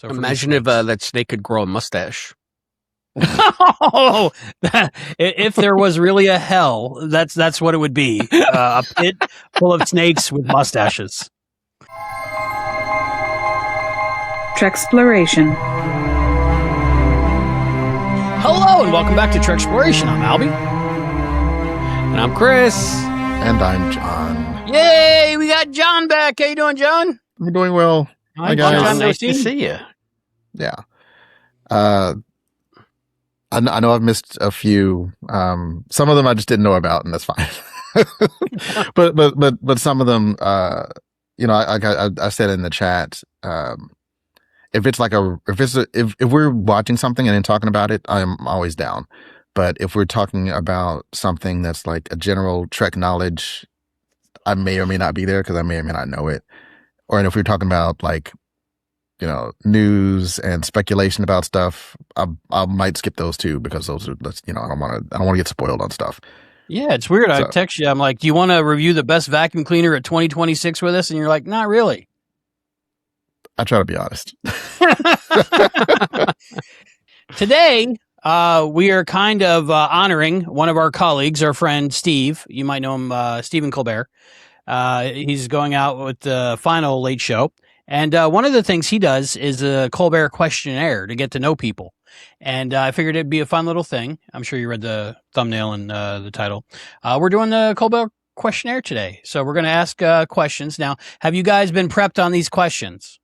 So imagine if that snake could grow a mustache. Oh, if there was really a hell, that's what it would be. A pit full of snakes with mustaches. Treksploration. Hello and welcome back to Treksploration. I'm Albie. And I'm Chris. And I'm John. Yay, we got John back. How you doing, John? I'm doing well. Hi, guys. John. Nice to see you. Yeah. I know I've missed a few. Some of them I just didn't know about, and that's fine. but some of them, I said in the chat, if we're watching something and then talking about it, I'm always down. But if we're talking about something that's like a general Trek knowledge, I may or may not be there because I may or may not know it. Or if we're talking about like, news and speculation about stuff, I might skip those too because those are, I don't want to get spoiled on stuff. Yeah, it's weird. I text you. I'm like, do you want to review the best vacuum cleaner of 2026 with us? And you're like, not really. I try to be honest. Today, we are kind of honoring one of our colleagues, our friend Steve. You might know him, Stephen Colbert. He's going out with the final late show. And one of the things he does is a Colbert Questionnaire to get to know people. And I figured it'd be a fun little thing. I'm sure you read the thumbnail and the title. We're doing the Colbert Questionnaire today. So we're going to ask questions. Now, have you guys been prepped on these questions?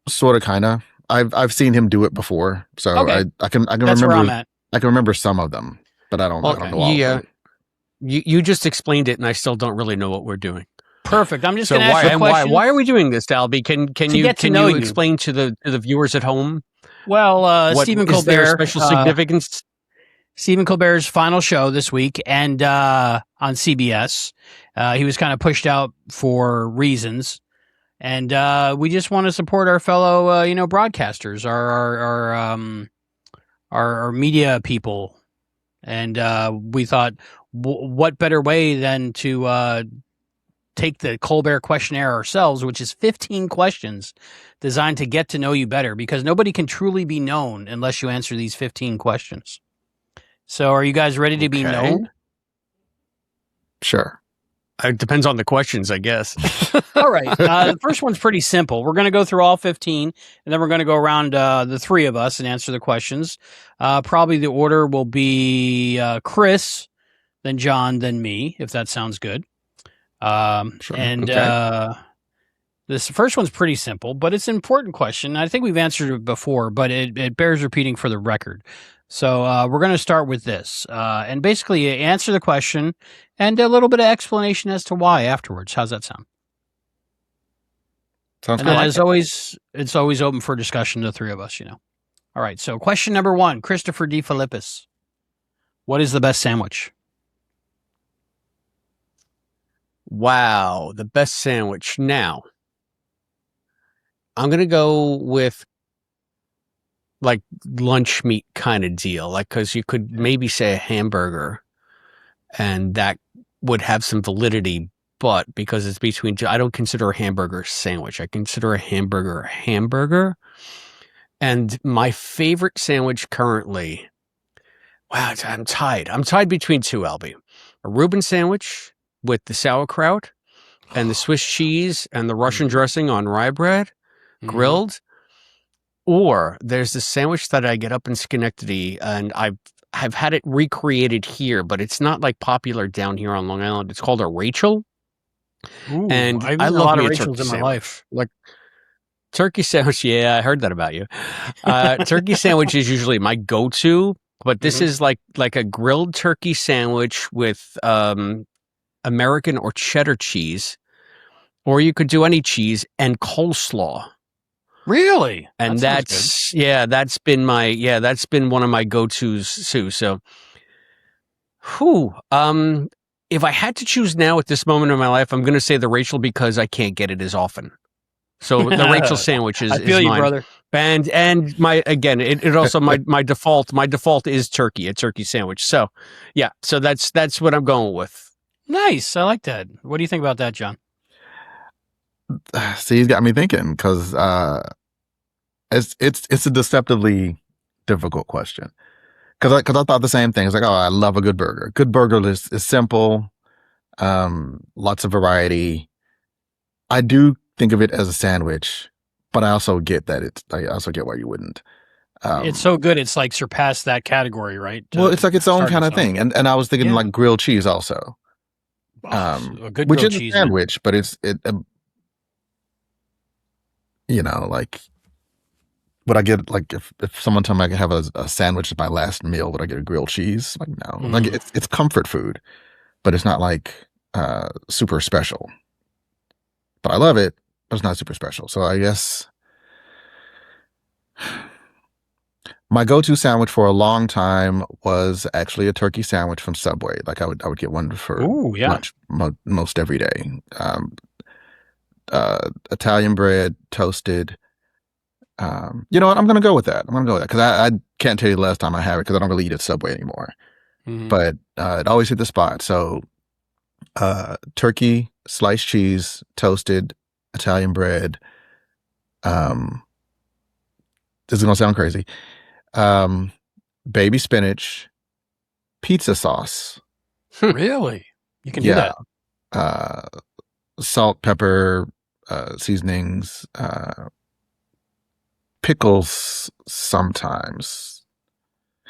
Sort of, kind of. I've seen him do it before, so okay. I can That's remember. Where I'm at. I can remember some of them, but I don't know all of them. You just explained it, and I still don't really know what we're doing. Perfect. I'm just going to ask you a question. Why are we doing this, Albie? Can you explain to the viewers at home? Well, Stephen Colbert. Is there special significance? Stephen Colbert's final show this week, and on CBS, he was kind of pushed out for reasons, and we just want to support our fellow, broadcasters, our media people, and we thought, what better way than to take the Colbert Questionnaire ourselves, which is 15 questions designed to get to know you better, because nobody can truly be known unless you answer these 15 questions. So are you guys ready to be known? Sure. It depends on the questions, I guess. All right. The first one's pretty simple. We're going to go through all 15, and then we're going to go around the three of us and answer the questions. Probably the order will be Chris, then John, then me, if that sounds good. Sure. And okay. This first one's pretty simple, but it's an important question. I think we've answered it before, but it bears repeating for the record. So we're going to start with this, and basically answer the question and a little bit of explanation as to why afterwards. How's that sound? Sounds good. And as always, it's always open for discussion, the three of us, All right, so question number 1, Christopher D. Philippus. What is the best sandwich? Wow, the best sandwich. Now, I'm going to go with like lunch meat kind of deal, like, because you could maybe say a hamburger and that would have some validity, but because it's between two, I don't consider a hamburger a sandwich. I consider a hamburger. And my favorite sandwich currently, wow, I'm tied. I'm tied between two, Albie. A Reuben sandwich with the sauerkraut and the Swiss cheese and the Russian dressing on rye bread, grilled. Or there's this sandwich that I get up in Schenectady, and I've had it recreated here, but it's not like popular down here on Long Island. It's called a Rachel. Ooh, and I've I eaten love a lot of me a Rachels turkey in my sandwich. life. Like turkey sandwich. Yeah, I heard that about you. Turkey sandwich is usually my go-to, but this is like a grilled turkey sandwich with American or cheddar cheese, or you could do any cheese and coleslaw. Really? And that's been one of my go-tos too. So, if I had to choose now at this moment in my life, I'm going to say the Rachel because I can't get it as often. So the Rachel sandwich is I feel you, mine. brother. And my again, it also my default is turkey, a turkey sandwich. So yeah, so that's what I'm going with. Nice, I like that. What do you think about that, John? See, he's got me thinking because It's a deceptively difficult question because I thought the same thing. It's like, oh, I love a good burger. Good burger is simple, lots of variety. I do think of it as a sandwich, but I also get that I also get why you wouldn't. It's so good, it's like surpassed that category, right? Well, it's like its own kind of its own. thing, and I was thinking Yeah. like grilled cheese also, A good which grilled is a cheese, man. sandwich, but like would I get like if someone told me I could have a sandwich as my last meal, would I get a grilled cheese? Like no, like it's comfort food, but it's not like super special. But I love it, but it's not super special. So I guess my go-to sandwich for a long time was actually a turkey sandwich from Subway. Like I would get one for lunch most every day. Italian bread, toasted. You know what? I'm gonna go with that. Because I can't tell you the last time I had it because I don't really eat at Subway anymore. But it always hit the spot. So turkey, sliced cheese, toasted, Italian bread. This is gonna sound crazy. Baby spinach, pizza sauce. Really? You can do that. Salt, pepper, seasonings, pickles sometimes.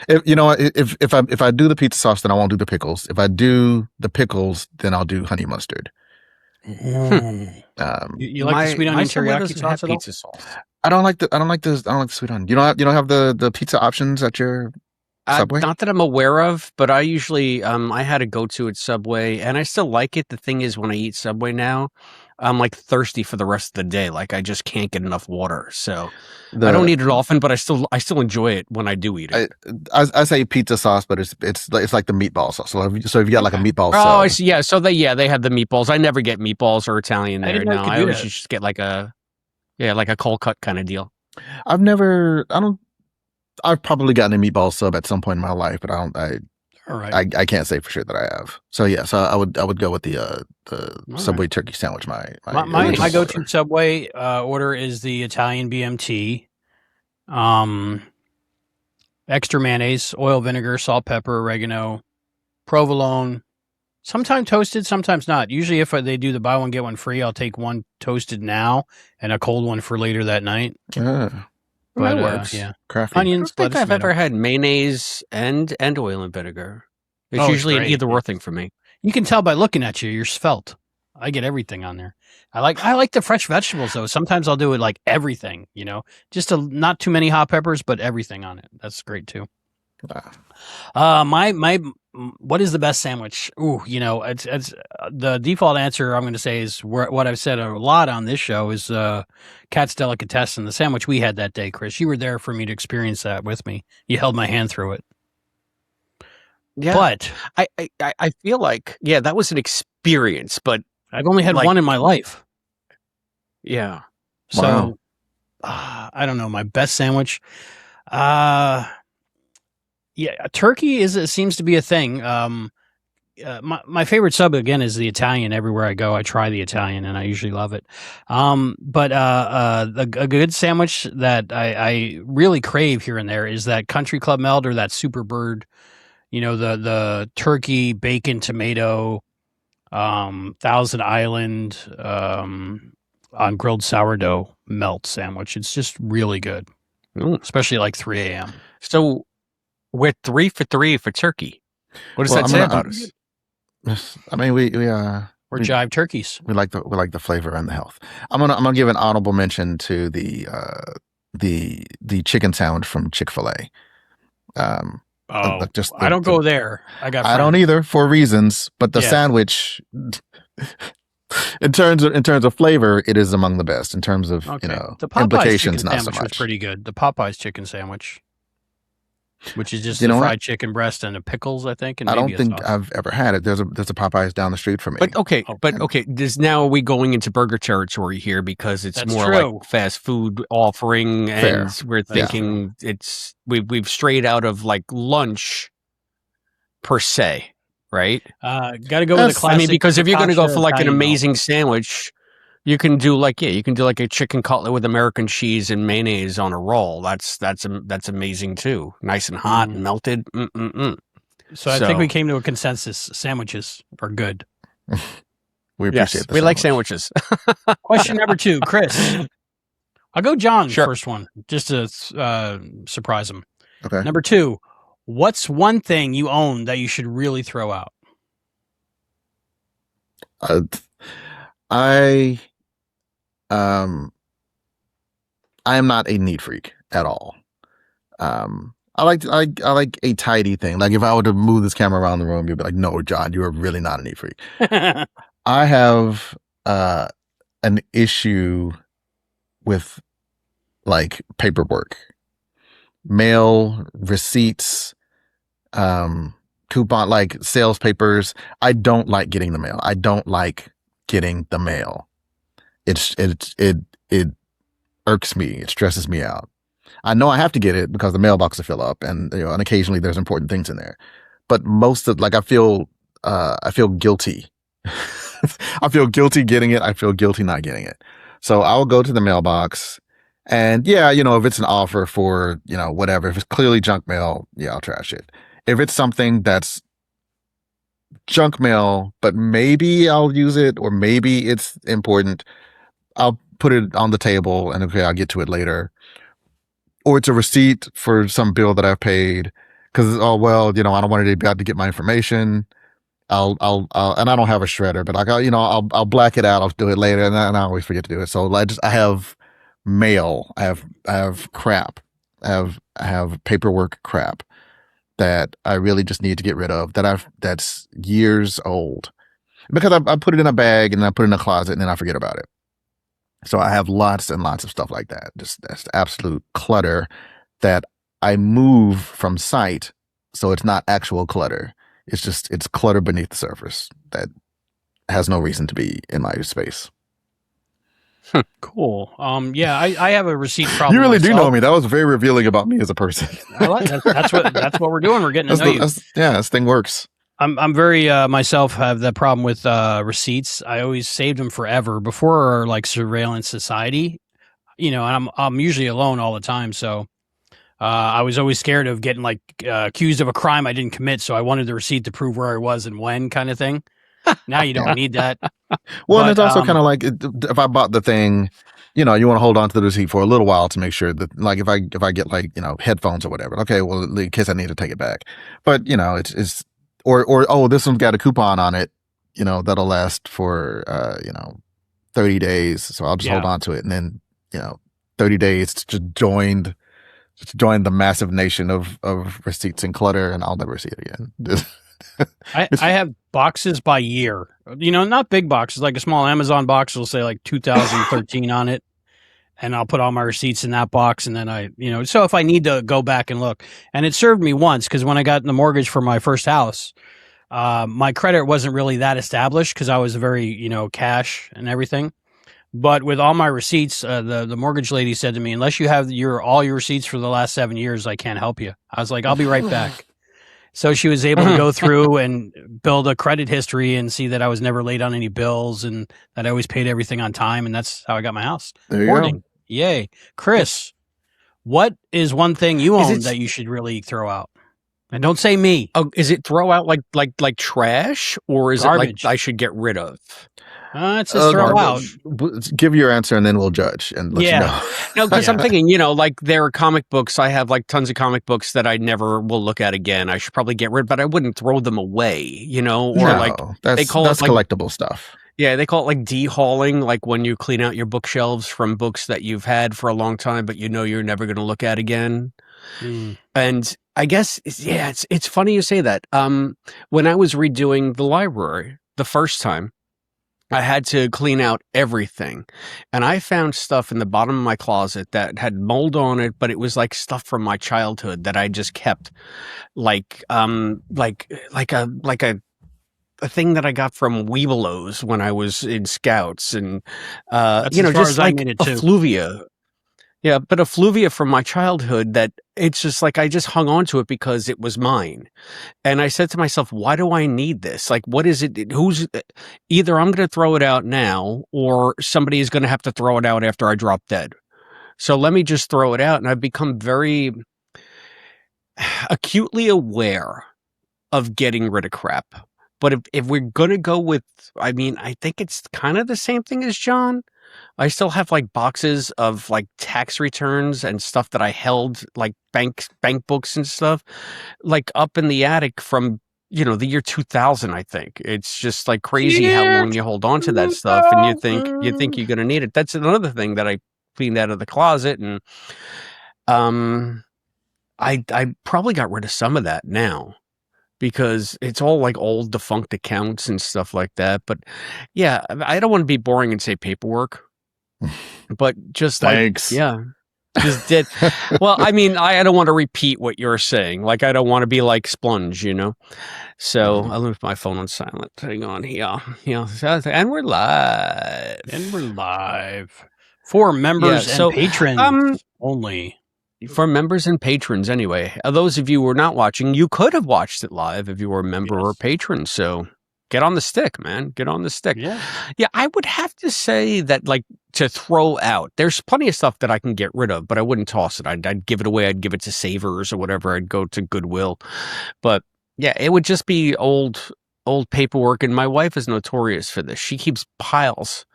If I do the pizza sauce, then I won't do the pickles. If I do the pickles, then I'll do honey mustard. You like the sweet onion teriyaki sauce at all? Pizza sauce. I don't like the sweet onion. You don't have the pizza options at your Subway? Not that I'm aware of, but I usually I had a go-to at Subway, and I still like it. The thing is, when I eat Subway now, I'm like thirsty for the rest of the day. Like I just can't get enough water. So I don't eat it often, but I still enjoy it when I do eat it. I say pizza sauce, but it's like the meatball sauce. So if you got like a meatball sub. I see. Yeah. So they have the meatballs. I never get meatballs or Italian there. No, I always just get like a cold cut kind of deal. I've probably gotten a meatball sub at some point in my life, but I can't say for sure that I have. So yeah, so I would go with the Subway turkey sandwich. My go-to Subway order is the Italian BMT, extra mayonnaise, oil, vinegar, salt, pepper, oregano, provolone. Sometimes toasted, sometimes not. Usually, if they do the buy one get one free, I'll take one toasted now and a cold one for later that night. But that works. Yeah, crafty. Onions. I don't think I've ever had mayonnaise and oil and vinegar. It's usually an either or thing for me. You can tell by looking at you. You're svelte. I get everything on there. I like the fresh vegetables though. Sometimes I'll do it like everything. Just not too many hot peppers, but everything on it. That's great too. What is the best sandwich? It's the default answer I'm going to say is what I've said a lot on this show is Cat's Delicatessen, the sandwich we had that day, Chris. You were there for me to experience that with me. You held my hand through it. Yeah, but I feel like that was an experience, but I've only had one in my life. Yeah. So I don't know my best sandwich. Turkey seems to be a thing. My favorite sub again is the Italian. Everywhere I go, I try the Italian, and I usually love it. But a good sandwich that I really crave here and there is that Country Club Melt or that Super Bird. The turkey, bacon, tomato, Thousand Island on grilled sourdough melt sandwich. It's just really good, especially like 3 a.m. So we're 3 for 3 for turkey. What does that say about us? I mean, we're jive turkeys. We like the flavor and the health. I'm gonna give an honorable mention to the chicken sandwich from Chick-fil-A. I don't go there. I don't either for reasons, but the sandwich, in terms of flavor, it is among the best. In terms of the Popeyes implications, chicken not so sandwich much. Was pretty good. The Popeyes chicken sandwich, which is just the fried chicken breast and the pickles, I think. And I don't think sauce. I've ever had it. There's a Popeyes down the street from me. But okay. Now are we going into burger territory here because it's more like fast food offering, and we're thinking we've strayed out of like lunch per se, right? Got to go with the classic. I mean, because if you're going to go for like an Italian amazing sandwich, You can do like a chicken cutlet with American cheese and mayonnaise on a roll. That's amazing too. Nice and hot and melted. So I think we came to a consensus. Sandwiches are good. We appreciate we like sandwiches. Question number 2, Chris. I'll go John Sure. first one, just to surprise him. Okay. Number 2, what's one thing you own that you should really throw out? I am not a neat freak at all. I like a tidy thing. Like if I were to move this camera around the room, you'd be like, "No, John, you are really not a neat freak." I have an issue with like paperwork, mail, receipts, coupon, like sales papers. I don't like getting the mail. I don't like getting the mail. It irks me. It stresses me out. I know I have to get it because the mailbox will fill up, and and occasionally there's important things in there. But most of I feel guilty. I feel guilty getting it. I feel guilty not getting it. So I'll go to the mailbox, and if it's an offer for whatever, if it's clearly junk mail, I'll trash it. If it's something that's junk mail, but maybe I'll use it, or maybe it's important, I'll put it on the table and okay, I'll get to it later. Or it's a receipt for some bill that I've paid because, I don't want anybody to get my information. I'll and I don't have a shredder, but I'll black it out. I'll do it later, and I always forget to do it. So I have mail. I have crap. I have paperwork crap that I really just need to get rid of. That's years old because I put it in a bag and I put it in a closet and then I forget about it. So I have lots and lots of stuff like that. That's absolute clutter that I move from sight. So it's not actual clutter. It's clutter beneath the surface that has no reason to be in my space. Cool. I have a receipt problem. You really myself. do know me. That was very revealing about me as a person. I like that. That's what we're doing. We're getting to know you. This thing works. I'm very myself have that problem with receipts. I always saved them forever before our like surveillance society, and I'm usually alone all the time. So I was always scared of getting like accused of a crime I didn't commit. So I wanted the receipt to prove where I was and when, kind of thing. Now you don't need that. Well, and it's also kind of like if I bought the thing, you want to hold on to the receipt for a little while to make sure that, like, if I get like headphones or whatever, okay, well, in case I need to take it back. But it's or this one's got a coupon on it, that'll last for 30 days. So I'll just hold on to it, and then 30 days to join the massive nation of receipts and clutter, and I'll never see it again. I have boxes by year, not big boxes, like a small Amazon box will say like 2013 on it, and I'll put all my receipts in that box, and then so if I need to go back and look, and it served me once because when I got the mortgage for my first house, my credit wasn't really that established because I was very cash and everything. But with all my receipts, the mortgage lady said to me, unless you have all your receipts for the last 7 years, I can't help you. I was like, I'll be right back. So she was able to go through and build a credit history and see that I was never late on any bills and that I always paid everything on time. And that's how I got my house. There you Hoarding. Yay. Chris, what is one thing you own that you should really throw out? And don't say me. Oh, is it throw out like trash, or is Garbage. it like I should get rid of? It says throw out. Give your answer and then we'll judge and let you know. No, because I'm thinking, like there are comic books. I have like tons of comic books that I never will look at again. I should probably get rid, but I wouldn't throw them away, or like that's collectible stuff. Yeah, they call it like de-hauling, like when you clean out your bookshelves from books that you've had for a long time, but you're never going to look at again. And I guess, it's funny you say that. When I was redoing the library the first time, I had to clean out everything, and I found stuff in the bottom of my closet that had mold on it, but it was like stuff from my childhood that I just kept, like a thing that I got from Weebelows when I was in Scouts, and That's as far just as I like made it too. effluvia. Yeah, but effluvia from my childhood that it's just like I just hung on to it because it was mine. And I said to myself, why do I need this? Like, what is it? Who's either I'm going to throw it out now or somebody is going to have to throw it out after I drop dead. So let me just throw it out. And I've become very acutely aware of getting rid of crap. But if we're going to go with, I mean, I think it's kind of the same thing as John. I still have like boxes of like tax returns and stuff that I held, like bank books and stuff, like up in the attic from, you know, the year 2000, I think. It's just like crazy how long you hold on to that stuff and you think you're going to need it. That's another thing that I cleaned out of the closet, and I probably got rid of some of that now because it's all like old defunct accounts and stuff like that. But yeah, I don't want to be boring and say paperwork, but just Thanks. like, yeah, just did. Well, I mean, I don't want to repeat what you're saying. Like, I don't want to be like Sponge, you know? So I left my phone on silent. Hang on here. Yeah. And we're live. For members Yeah, so, and patrons only. For members and patrons, anyway. Those of you who are not watching, you could have watched it live if you were a member or patron. So get on the stick, man. Get on the stick. Yeah. Yeah, I would have to say that, like, to throw out, there's plenty of stuff that I can get rid of, but I wouldn't toss it. I'd give it away. I'd give it to Savers or whatever. I'd go to Goodwill. But yeah, it would just be old paperwork. And my wife is notorious for this. She keeps piles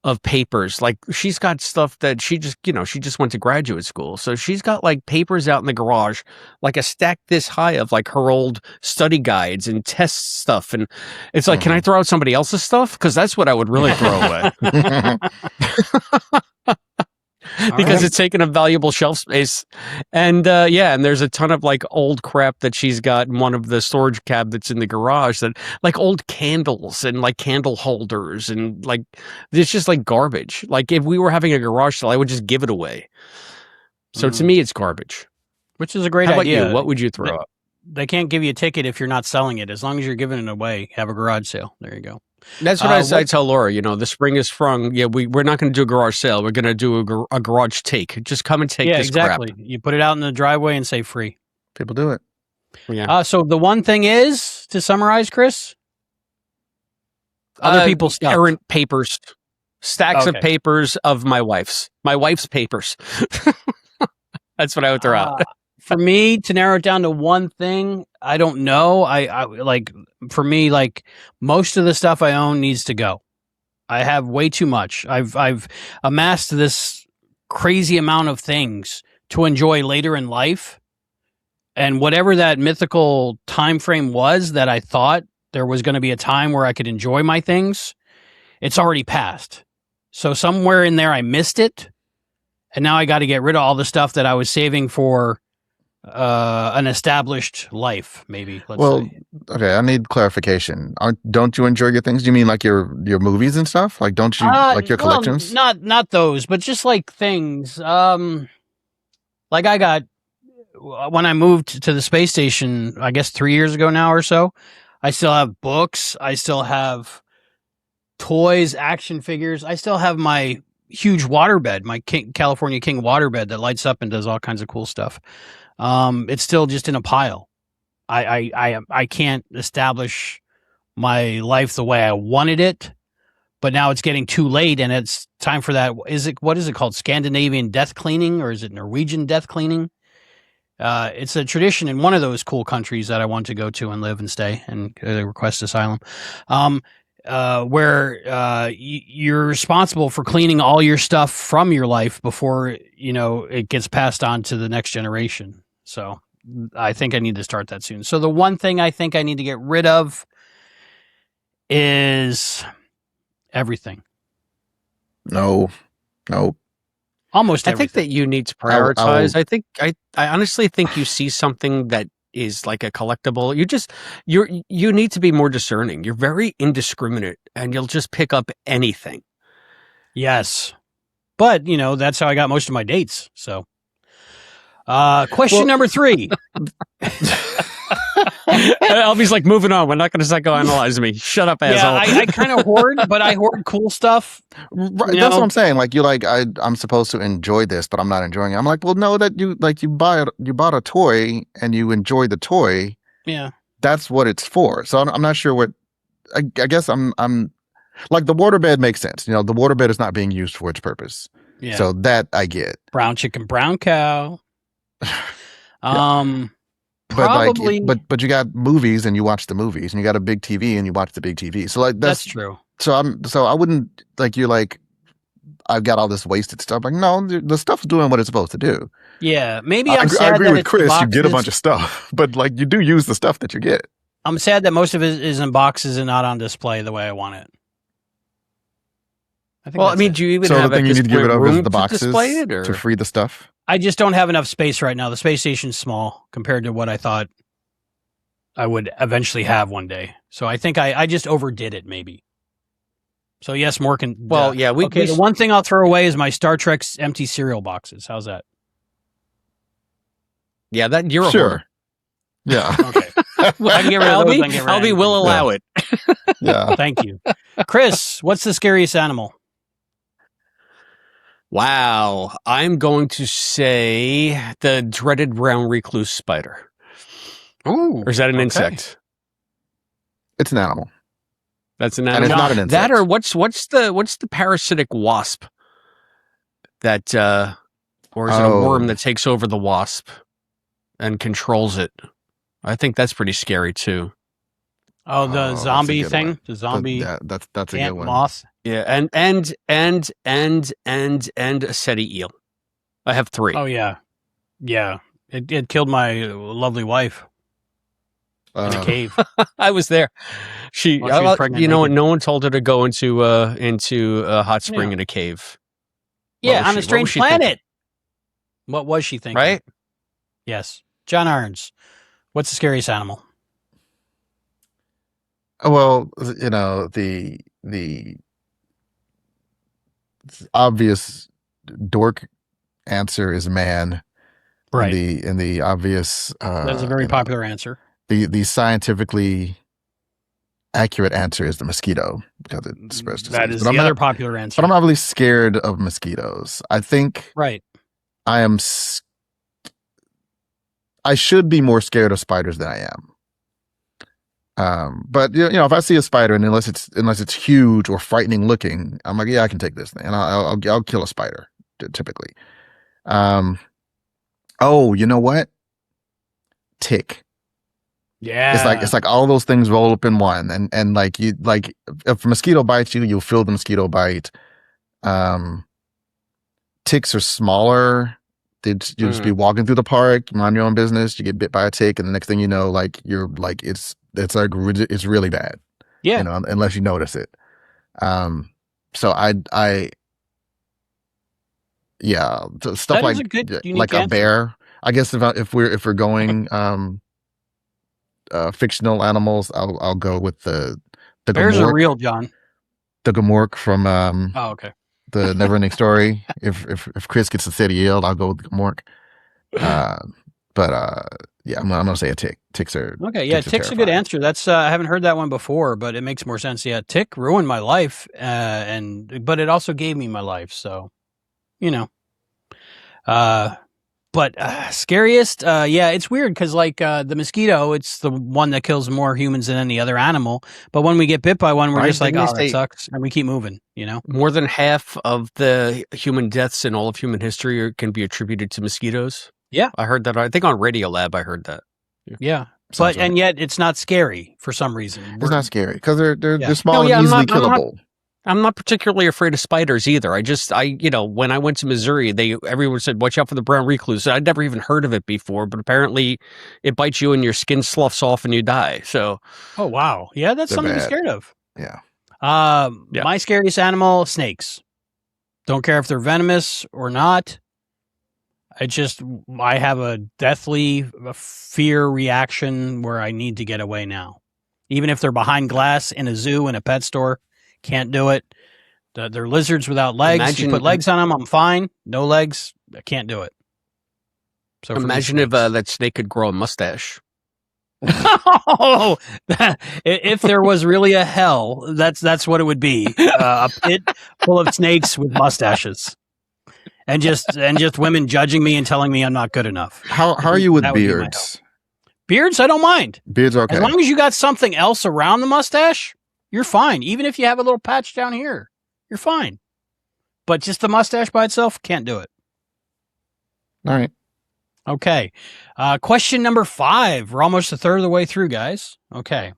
of papers. Like, she's got stuff that she just went to graduate school. So she's got like papers out in the garage, like a stack this high of like her old study guides and test stuff. And it's like, can I throw out somebody else's stuff? Because that's what I would really throw away. Because it's taking up valuable shelf space. And and there's a ton of like old crap that she's got in one of the storage cabinets in the garage, that like old candles and like candle holders, and like it's just like garbage. Like, if we were having a garage sale, I would just give it away. So to me, it's garbage. Which is a great How idea. about you? What would you throw out? They can't give you a ticket if you're not selling it. As long as you're giving it away, have a garage sale. There you go. That's what I tell Laura. You know, the spring is sprung. Yeah, we're not going to do a garage sale. We're going to do a garage take. Just come and take this exactly. crap. You put it out in the driveway and say free. People do it. Yeah. So the one thing is, to summarize, Chris, other people's stuff. Errant papers, stacks of papers of my wife's papers. That's what I would throw out. For me, to narrow it down to one thing, I don't know. I like, for me, like, most of the stuff I own needs to go. I have way too much. I've amassed this crazy amount of things to enjoy later in life, and whatever that mythical time frame was that I thought there was going to be a time where I could enjoy my things, it's already passed. So somewhere in there, I missed it, and now I got to get rid of all the stuff that I was saving for an established life, maybe. Let's say. Okay, I need clarification. Don't you enjoy your things? Do you mean like your movies and stuff? Like, don't you like your collections? Not those, but just like things. Like, I got, when I moved to the space station, I guess 3 years ago now or so, I still have books. I still have toys, action figures. I still have my huge waterbed, my California King waterbed that lights up and does all kinds of cool stuff. It's still just in a pile. I can't establish my life the way I wanted it, but now it's getting too late and it's time for that. What is it called? Scandinavian death cleaning, or is it Norwegian death cleaning? It's a tradition in one of those cool countries that I want to go to and live and stay and request asylum. Where you're responsible for cleaning all your stuff from your life before, it gets passed on to the next generation. So I think I need to start that soon. So the one thing I think I need to get rid of is everything. No. Almost everything. I think that you need to prioritize. I honestly think you see something that is like a collectible. You need to be more discerning. You're very indiscriminate and you'll just pick up anything. Yes. But, that's how I got most of my dates. So, question number 3. Albie's like, moving on. We're not going to psychoanalyze me. Shut up, asshole. Yeah, I kind of hoard, but I hoard cool stuff. Right, that's what I'm saying. Like, you're like, I'm supposed to enjoy this, but I'm not enjoying it. I'm like, well, no, that you bought a toy and you enjoy the toy. Yeah, that's what it's for. So I'm not sure what. I guess I'm like, the waterbed makes sense. You know, the waterbed is not being used for its purpose. yeah. So that I get. Brown chicken, brown cow. But Probably, but you got movies and you watch the movies, and you got a big TV and you watch the big TV. So like that's true. So I wouldn't, like, you're like, I've got all this wasted stuff. Like, no, the stuff's doing what it's supposed to do. Yeah, maybe I agree with Chris. You get a bunch of stuff, but like, you do use the stuff that you get. I'm sad that most of it is in boxes and not on display the way I want it. I think well, I mean, do you even so have the thing you need to give it over is the boxes boxes it, or? to free the stuff? I just don't have enough space right now. The space station's small compared to what I thought I would eventually have one day. So I think I just overdid it, maybe. So yes, more can. Well, yeah. The one thing I'll throw away is my Star Trek's empty cereal boxes. How's that? Yeah, that you're sure. a hoarder. Yeah. Okay. Well, I can get rid of those. Albie will allow it. Yeah. Thank you, Chris. What's the scariest animal? Wow, I'm going to say the dreaded brown recluse spider. Oh, or is that an insect? It's an animal. That's an And animal. it's not an insect. That or what's the parasitic wasp? That or is it a worm that takes over the wasp and controls it? I think that's pretty scary too. Oh, the zombie thing, one. the zombie. Yeah, that's a good one. Moth. Yeah, and a seti eel. I have 3. Oh yeah, yeah. It killed my lovely wife in a cave. I was there. She was pregnant, you know, naked. no one told her to go into a hot spring in a cave. Yeah, on a strange planet. Thinking? What was she thinking? Right? Yes. John Arns, what's the scariest animal? Well, you know, the obvious dork answer is man. Right. And the obvious That's a very popular answer. The scientifically accurate answer is the mosquito, because it spreads disease. That is the other popular answer. But I'm not really scared of mosquitoes. I think right. I should be more scared of spiders than I am. But you know, if I see a spider, and unless it's huge or frightening looking, I'm like, yeah, I can take this thing, and I'll kill a spider typically. Oh, you know what? Tick. Yeah. It's like all those things roll up in one, and like if a mosquito bites you, you'll feel the mosquito bite. Ticks are smaller. You'll just be walking through the park, mind your own business. You get bit by a tick, and the next thing you know, like you're like it's really bad. Yeah. You know, unless you notice it. So stuff that like is a good, like a bear. I guess if we're going fictional animals, I'll go with the bears Gamork, are real, John. the Gamork from oh, okay. the Neverending Story. If Chris gets the city yield, I'll go with the Gamork. Yeah, I'm gonna say a tick. Ticks are okay. Yeah, tick's a good answer. That's I haven't heard that one before, but it makes more sense. Yeah, tick ruined my life, but it also gave me my life. So, you know, but scariest, yeah, it's weird because like the mosquito, it's the one that kills more humans than any other animal. But when we get bit by one, we're just like, oh, that sucks, and we keep moving. You know, more than half of the human deaths in all of human history can be attributed to mosquitoes. Yeah, I heard that. I think on Radiolab, I heard that. Yeah, but and yet it's not scary for some reason. It's not scary because they're small and easily killable. I'm not particularly afraid of spiders either. When I went to Missouri, everyone said, watch out for the brown recluse. I'd never even heard of it before, but apparently it bites you and your skin sloughs off and you die. So, oh, wow. Yeah, that's something to be scared of. Yeah. My scariest animal, snakes. Don't care if they're venomous or not. I have a deathly fear reaction where I need to get away now. Even if they're behind glass in a zoo, in a pet store, can't do it. They're lizards without legs. You put legs on them, I'm fine. No legs, I can't do it. So imagine if that snake could grow a mustache. Oh, if there was really a hell, that's what it would be. A pit full of snakes with mustaches, and just women judging me and telling me I'm not good enough. How are you with That would be my hell. beards? Beards, I don't mind. Beards are okay. As long as you got something else around the mustache, you're fine. Even if you have a little patch down here, you're fine. But just the mustache by itself, can't do it. All right. Okay. Question number 5. We're almost a third of the way through, guys. Okay.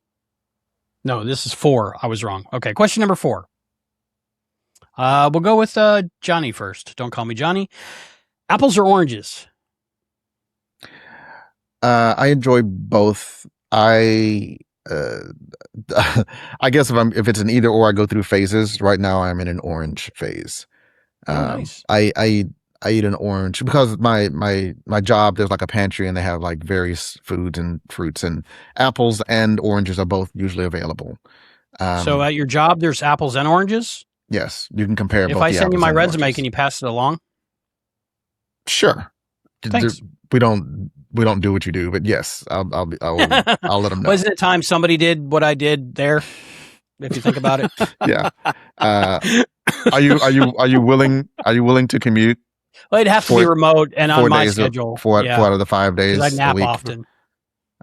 No, this is 4. I was wrong. Okay. Question number 4. We'll go with Johnny first. Don't call me Johnny. Apples or oranges? I enjoy both. I guess if it's an either or, I go through phases. Right now, I'm in an orange phase. Nice. I eat an orange because my job, there's like a pantry and they have like various foods and fruits, and apples and oranges are both usually available. So at your job, there's apples and oranges? Yes, you can compare If both I the send you apples my and resume, oranges. can you pass it along? Sure. Thanks. We don't do what you do, but yes, I'll let them know. Wasn't it time somebody did what I did there? If you think about it. Yeah. Are you willing to commute? Well, it'd have to be remote and on my days schedule. Four out of the 5 days I nap a week. often.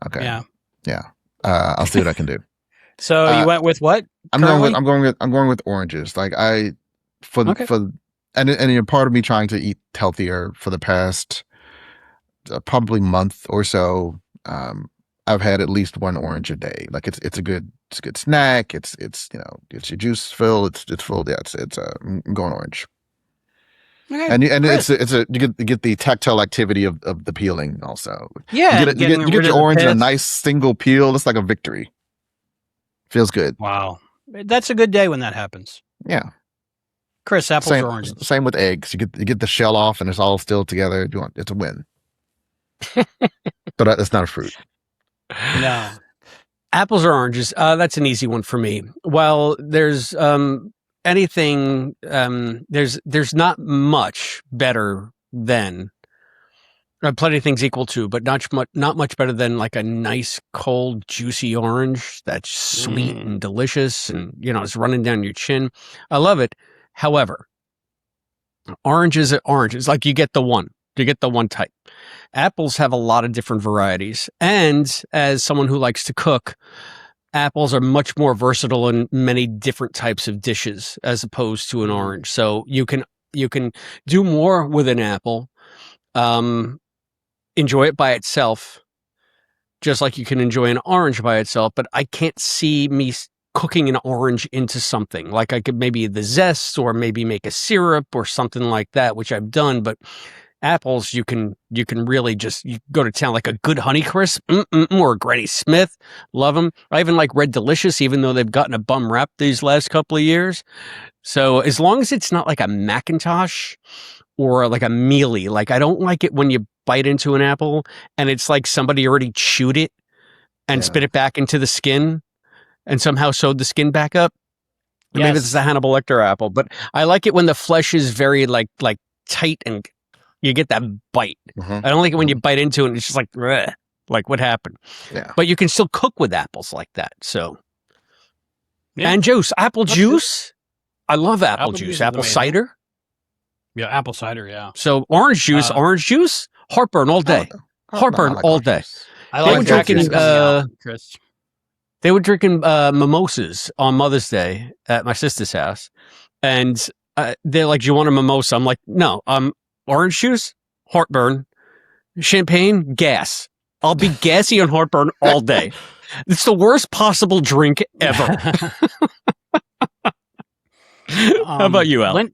Okay. Yeah. I'll see what I can do. So you went with what? I'm going with oranges. Like and part of me trying to eat healthier for the past probably month or so. I've had at least one orange a day. Like it's a good snack. It's your juice fill. It's full. Yeah, I'm going orange. Okay. And you get the tactile activity of the peeling also. Yeah, you get your orange in a nice single peel. It's like a victory. Feels good. Wow, that's a good day when that happens. Yeah. Chris, apples or oranges? Same with eggs. You get the shell off and it's all still together. It's a win. But it's not a fruit. No. Apples or oranges? That's an easy one for me. Well, there's anything. There's not much better than. Plenty of things equal to, but not much better than like a nice, cold, juicy orange that's sweet and delicious, and it's running down your chin. I love it. However, oranges are oranges. Like you get the one type. Apples have a lot of different varieties, and as someone who likes to cook, apples are much more versatile in many different types of dishes as opposed to an orange. So you can do more with an apple. Enjoy it by itself, just like you can enjoy an orange by itself. But I can't see me cooking an orange into something. Like I could maybe the zest, or maybe make a syrup or something like that, which I've done. But apples, you can really just go to town. Like a good Honeycrisp or Granny Smith, love them. I even like Red Delicious, even though they've gotten a bum rap these last couple of years. So as long as it's not like a Macintosh or like a mealy, like I don't like it when you bite into an apple and it's like somebody already chewed it and spit it back into the skin and somehow sewed the skin back up. Yes. Maybe it's a Hannibal Lecter apple, but I like it when the flesh is very like tight and you get that bite. I don't like it when you bite into it and it's just like, bleh, like what happened? Yeah. But you can still cook with apples like that. So, and juice, apple juice. I love apple juice, apple cider. Yeah, apple cider, yeah. So orange juice, heartburn all day. Heartburn all day. I like drinking Chris. They were drinking mimosas on Mother's Day at my sister's house. And they're like, do you want a mimosa? I'm like, no, orange juice, heartburn, champagne, gas. I'll be gassy on heartburn all day. It's the worst possible drink ever. How about you, Al?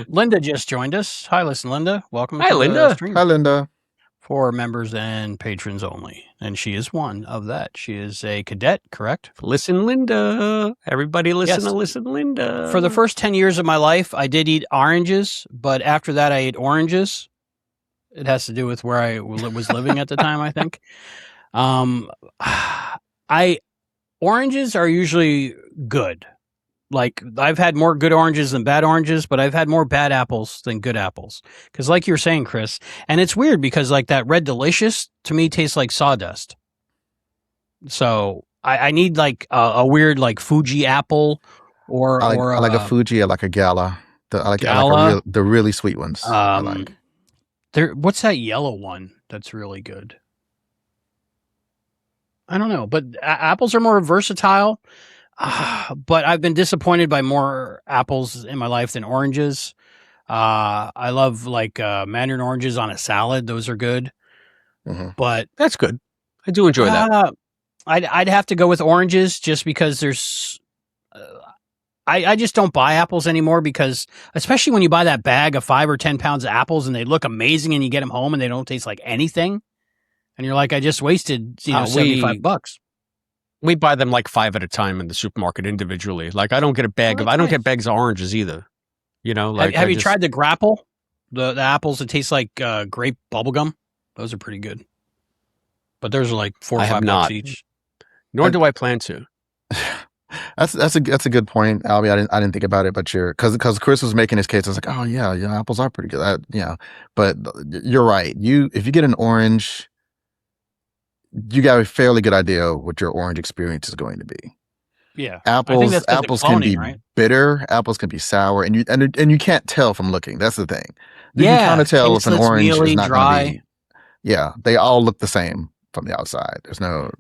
Linda just joined us. Hi, Linda. Welcome. Hi, Linda. Hi, Linda. For members and patrons only, and she is one of that. She is a cadet, correct? Listen, Linda. Everybody, listen to Listen, Linda. For the first 10 years of my life, I did eat oranges, but after that, I ate oranges. It has to do with where I was living at the time, I think. Oranges are usually good. Like, I've had more good oranges than bad oranges, but I've had more bad apples than good apples. Because like you're saying, Chris, and it's weird because like that Red Delicious, to me, tastes like sawdust. So I need like a weird like Fuji apple or I like a Fuji. I like a Gala. I like Gala. the really sweet ones. I like. What's that yellow one that's really good? I don't know, but apples are more versatile. But I've been disappointed by more apples in my life than oranges. I love like mandarin oranges on a salad; those are good. Mm-hmm. But That's good. I do enjoy that. I'd have to go with oranges just because there's. I just don't buy apples anymore because, especially when you buy that bag of 5 or 10 pounds of apples and they look amazing and you get them home and they don't taste like anything, and you're like, I just wasted $75. We buy them like 5 at a time in the supermarket individually. Like I don't get a bag Oh, I don't nice. get bags of oranges either. You know, like have you tried the grapple? The apples that taste like grape bubblegum? Those are pretty good. But those are like $4 or $5 each. Nor do I plan to. That's a good point, Albie. I didn't think about it, but because Chris was making his case, I was like, oh yeah, apples are pretty good. But you're right. If you get an orange, you got a fairly good idea what your orange experience is going to be. Yeah, apples can be right? bitter. Apples can be sour, and you can't tell from looking. That's the thing. You Yeah, can kind of tell if an orange mealy, is not dry. going to be. Yeah, they all look the same from the outside. There's no.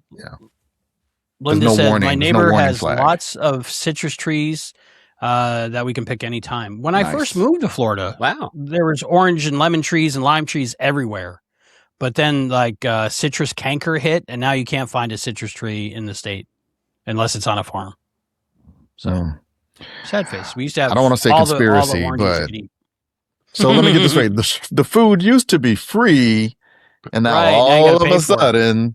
Linda no said, warning. my There's no neighbor warning has flag. lots of citrus trees that we can pick anytime. When I Nice. first moved to Florida, Wow, there was orange and lemon trees and lime trees everywhere. But then like citrus canker hit, and now you can't find a citrus tree in the state unless it's on a farm. So sad face. We used to have. I don't want to say conspiracy, but so let me get this straight: the food used to be free, and now all of a sudden,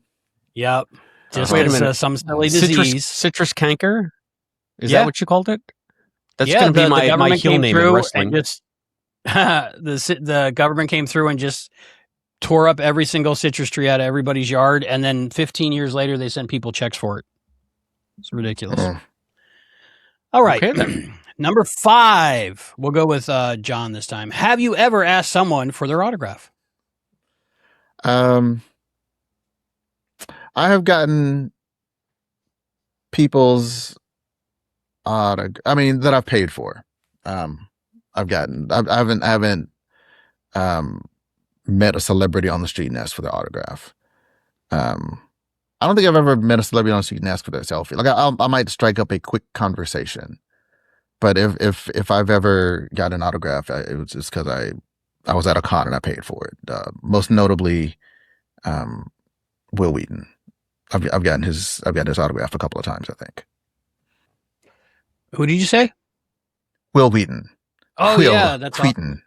yep. Just wait a minute. Some silly disease. Citrus canker? Is that what you called it? That's going to be my heel name in wrestling. The government came through and just tore up every single citrus tree out of everybody's yard, and then 15 years later, they sent people checks for it. It's ridiculous. All right. Okay, Number 5. We'll go with John this time. Have you ever asked someone for their autograph? I have gotten people's that I've paid for. I haven't met a celebrity on the street and asked for their autograph. I don't think I've ever met a celebrity on the street and asked for their selfie. Like I might strike up a quick conversation, but if I've ever got an autograph, it was just because I was at a con and I paid for it. Most notably, Will Wheaton. I've gotten his autograph a couple of times, I think. Who did you say? Will Wheaton. Oh, Will yeah, that's Wheaton.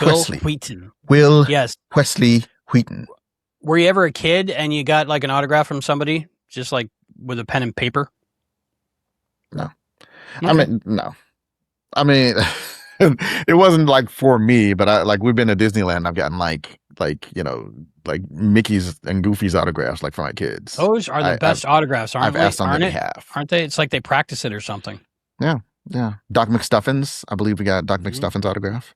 Will Wheaton. Will yes. Wesley Wheaton. Were you ever a kid and you got like an autograph from somebody, just like with a pen and paper? No. Okay. No. It wasn't like for me, but we've been to Disneyland. I've gotten like Mickey's and Goofy's autographs, like for my kids. Those are the best autographs, aren't asked on their behalf. Aren't they? It's like they practice it or something. Yeah. Doc McStuffins. I believe we got Doc McStuffins' autograph.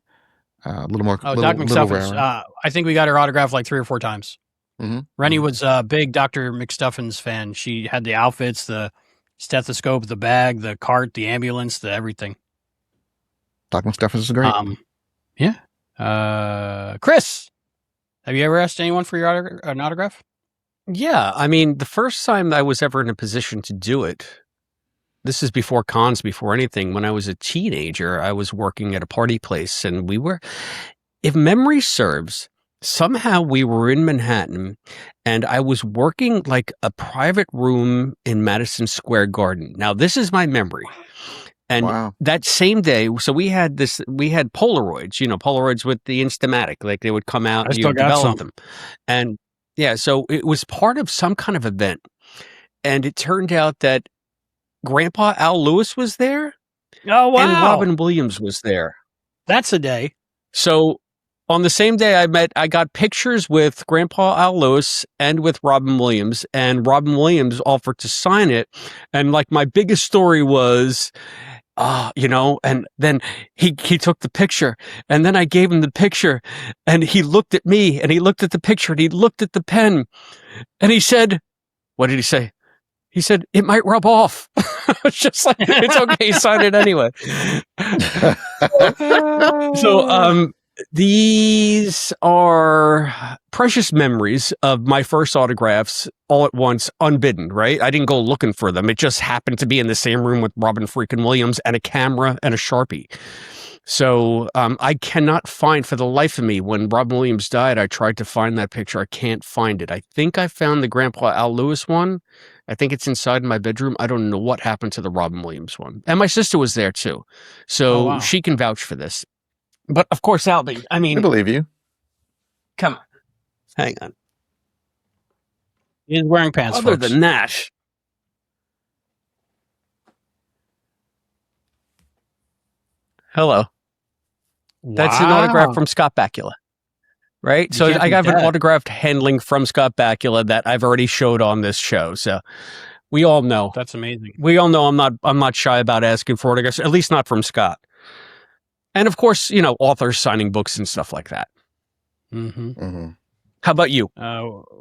A little more. Oh, Doc McStuffins. I think we got her autograph like 3 or 4 times. Mm-hmm. Rennie was a big Dr. McStuffins fan. She had the outfits, the stethoscope, the bag, the cart, the ambulance, the everything. Doc McStuffins is great. Yeah. Chris, have you ever asked anyone for an autograph? Yeah. I mean, the first time I was ever in a position to do it, this is before cons, before anything. When I was a teenager, I was working at a party place, and we were, if memory serves, somehow we were in Manhattan, and I was working like a private room in Madison Square Garden. Now, this is my memory. And that same day, so we had Polaroids, Polaroids with the Instamatic, like they would come out and you develop them. And yeah, so it was part of some kind of event. And it turned out that Grandpa Al Lewis was there. Oh, wow. And Robin Williams was there. That's a day. So on the same day I got pictures with Grandpa Al Lewis and with Robin Williams, and Robin Williams offered to sign it. And like my biggest story was, and then he took the picture, and then I gave him the picture, and he looked at me, and he looked at the picture, and he looked at the pen, and he said, what did he say? He said, it might rub off. It's just like, it's okay, sign it anyway. So, these are precious memories of my first autographs all at once, unbidden, right? I didn't go looking for them. It just happened to be in the same room with Robin freaking Williams and a camera and a Sharpie. So I cannot find for the life of me, when Robin Williams died, I tried to find that picture. I can't find it. I think I found the Grandpa Al Lewis one. I think it's inside my bedroom. I don't know what happened to the Robin Williams one. And my sister was there too. So she can vouch for this. But of course, Albie, I mean, I believe you. Come on. Hang on. He's wearing pants, Other folks. than that, hello. That's an autograph from Scott Bakula, right? So I got an autographed handling from Scott Bakula that I've already showed on this show. So we all know. That's amazing. We all know I'm not shy about asking for autographs, at least not from Scott. And of course, you know, authors signing books and stuff like that. Mm-hmm. Mm-hmm. How about you?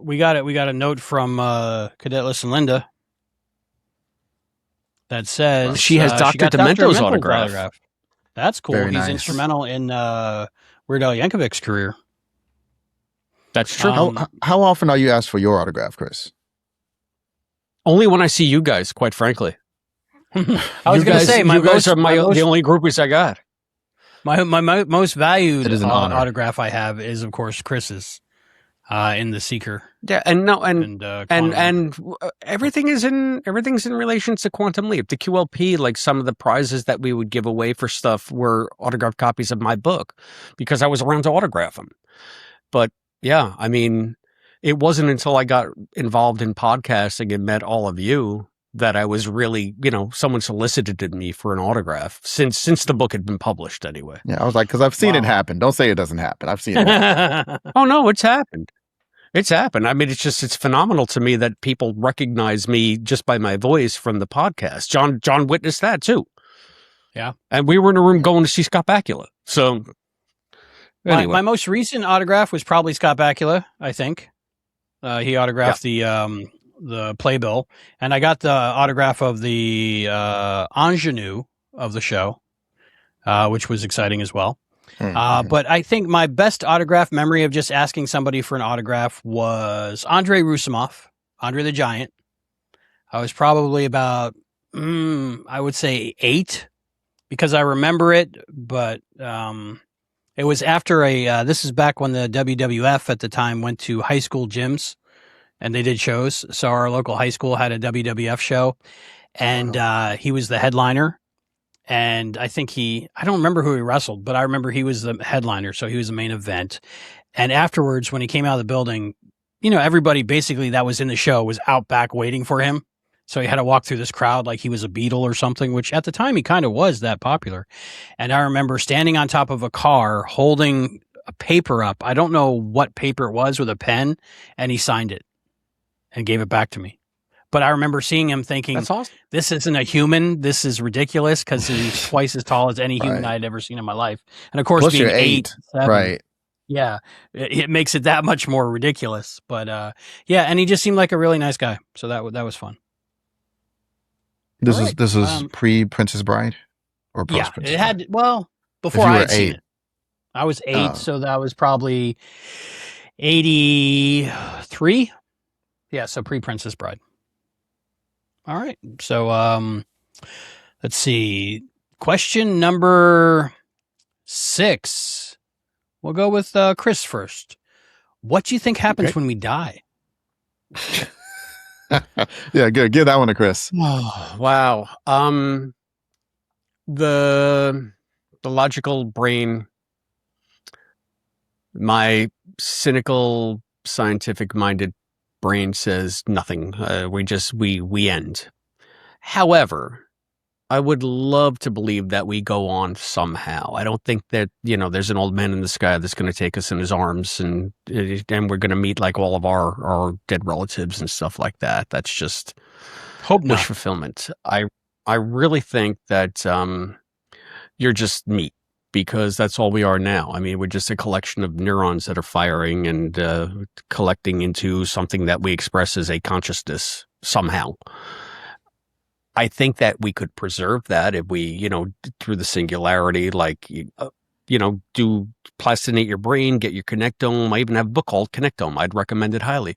We got it. We got a note from Cadetless and Linda that says she has Dr. Demento's autograph. That's cool. Very He's nice. instrumental in Weird Al Yankovic's career. That's true. How often are you asked for your autograph, Chris? Only when I see you guys, quite frankly. I was going to say, you guys are the only groupies I got. My most valued It is an honor. autograph I have is, of course, Chris's in The Seeker. Yeah, and everything's in relation to Quantum Leap. The QLP, like some of the prizes that we would give away for stuff were autographed copies of my book because I was around to autograph them. But yeah, I mean, it wasn't until I got involved in podcasting and met all of you that I was really, you know, someone solicited me for an autograph since the book had been published anyway. Yeah, I was like, because I've seen it happen. Don't say it doesn't happen. I've seen it happen. Oh no, it's happened. It's happened. I mean, it's phenomenal to me that people recognize me just by my voice from the podcast. John witnessed that too. Yeah. And we were in a room going to see Scott Bakula. So anyway. My most recent autograph was probably Scott Bakula, I think. He autographed the playbill, and I got the autograph of the ingenue of the show, which was exciting as well. But I think my best autograph memory of just asking somebody for an autograph was Andrei Roussimoff, Andre the Giant. I was probably about, I would say 8, because I remember it, but it was after this is back when the WWF at the time went to high school gyms and they did shows. So our local high school had a WWF show, and he was the headliner. And I think I don't remember who he wrestled, but I remember he was the headliner. So he was the main event. And afterwards, when he came out of the building, you know, everybody basically that was in the show was out back waiting for him. So he had to walk through this crowd like he was a Beatle or something, which at the time he kind of was that popular. And I remember standing on top of a car holding a paper up. I don't know what paper it was, with a pen, and he signed it and gave it back to me. But I remember seeing him thinking, that's awesome. This isn't a human. This is ridiculous, because he's twice as tall as any human I had ever seen in my life. And of course, plus being you're 8, 7, right? Yeah, it makes it that much more ridiculous. But yeah, and he just seemed like a really nice guy. So that was fun. This is pre Princess Bride or post Princess Bride? Before I had seen it. I was 8, so that was probably 83. Yeah, so pre Princess Bride. All right. So let's see. Question number 6. We'll go with Chris first. What do you think happens when we die? Yeah, good. Give that one to Chris. Oh, wow. The logical brain, my cynical, scientific-minded brain says nothing. We end. However, I would love to believe that we go on somehow. I don't think that, you know, there's an old man in the sky that's going to take us in his arms and we're going to meet like all of our dead relatives and stuff like that. That's just wish fulfillment. I really think that you're just meat, because that's all we are now. I mean, we're just a collection of neurons that are firing and collecting into something that we express as a consciousness. somehow. I think that we could preserve that if we, through the singularity, do plastinate your brain, get your connectome. I even have a book called Connectome. I'd recommend it highly.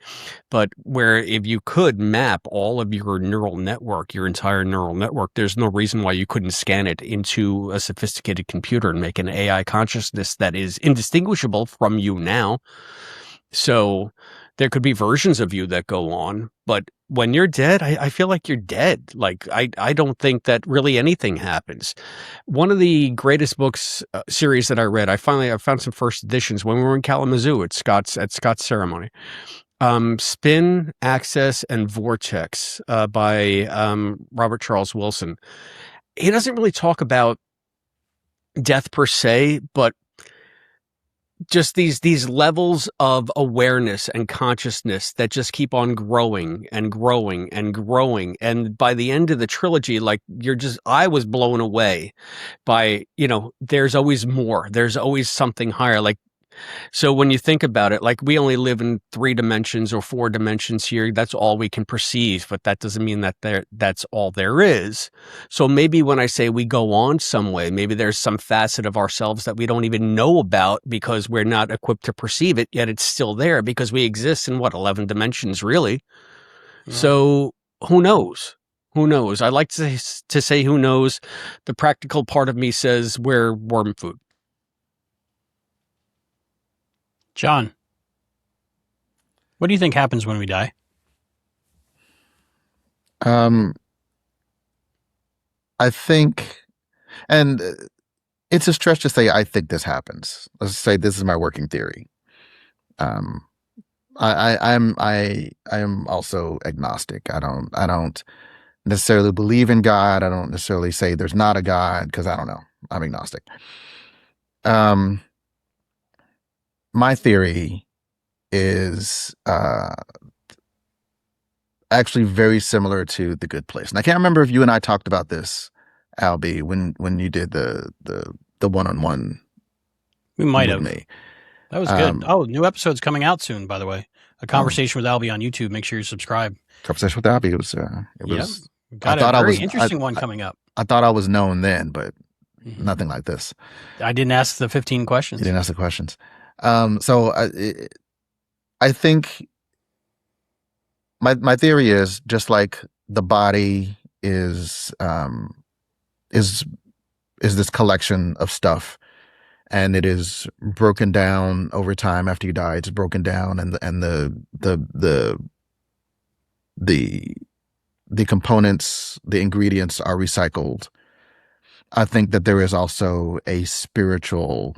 But where if you could map all of your neural network, your entire neural network, there's no reason why you couldn't scan it into a sophisticated computer and make an AI consciousness that is indistinguishable from you now. So there could be versions of you that go on, but when you're dead, I feel like you're dead. Like, I don't think that really anything happens. One of the greatest books series that I read, I found some first editions when we were in Kalamazoo at Scott's ceremony. Spin, Access, and Vortex by Robert Charles Wilson. He doesn't really talk about death per se, but just these levels of awareness and consciousness that just keep on growing and growing and growing. And by the end of the trilogy, I was blown away by, there's always more. There's always something higher. So when you think about it, we only live in 3 dimensions or 4 dimensions here. That's all we can perceive, but that doesn't mean that that's all there is. So maybe when I say we go on some way, maybe there's some facet of ourselves that we don't even know about because we're not equipped to perceive it, yet it's still there because we exist in 11 dimensions, really. Yeah. So who knows? Who knows? I like to say who knows. The practical part of me says we're worm food. John, what do you think happens when we die? I think, and it's a stretch to say I think this happens. Let's say this is my working theory. I am also agnostic. I don't necessarily believe in God. I don't necessarily say there's not a God because I don't know. I'm agnostic. My theory is actually very similar to The Good Place. And I can't remember if you and I talked about this, Albie, when you did the one-on-one. We might have. Me. That was good. New episode's coming out soon, by the way. A conversation with Albie on YouTube. Make sure you subscribe. Conversation with Albie. It was. Got a very interesting one coming up. I thought I was known then, but nothing like this. I didn't ask the 15 questions. You didn't ask the questions. So I think my theory is just like the body is this collection of stuff, and it is broken down over time. After you die, it's broken down, and the components, the ingredients are recycled. I think that there is also a spiritual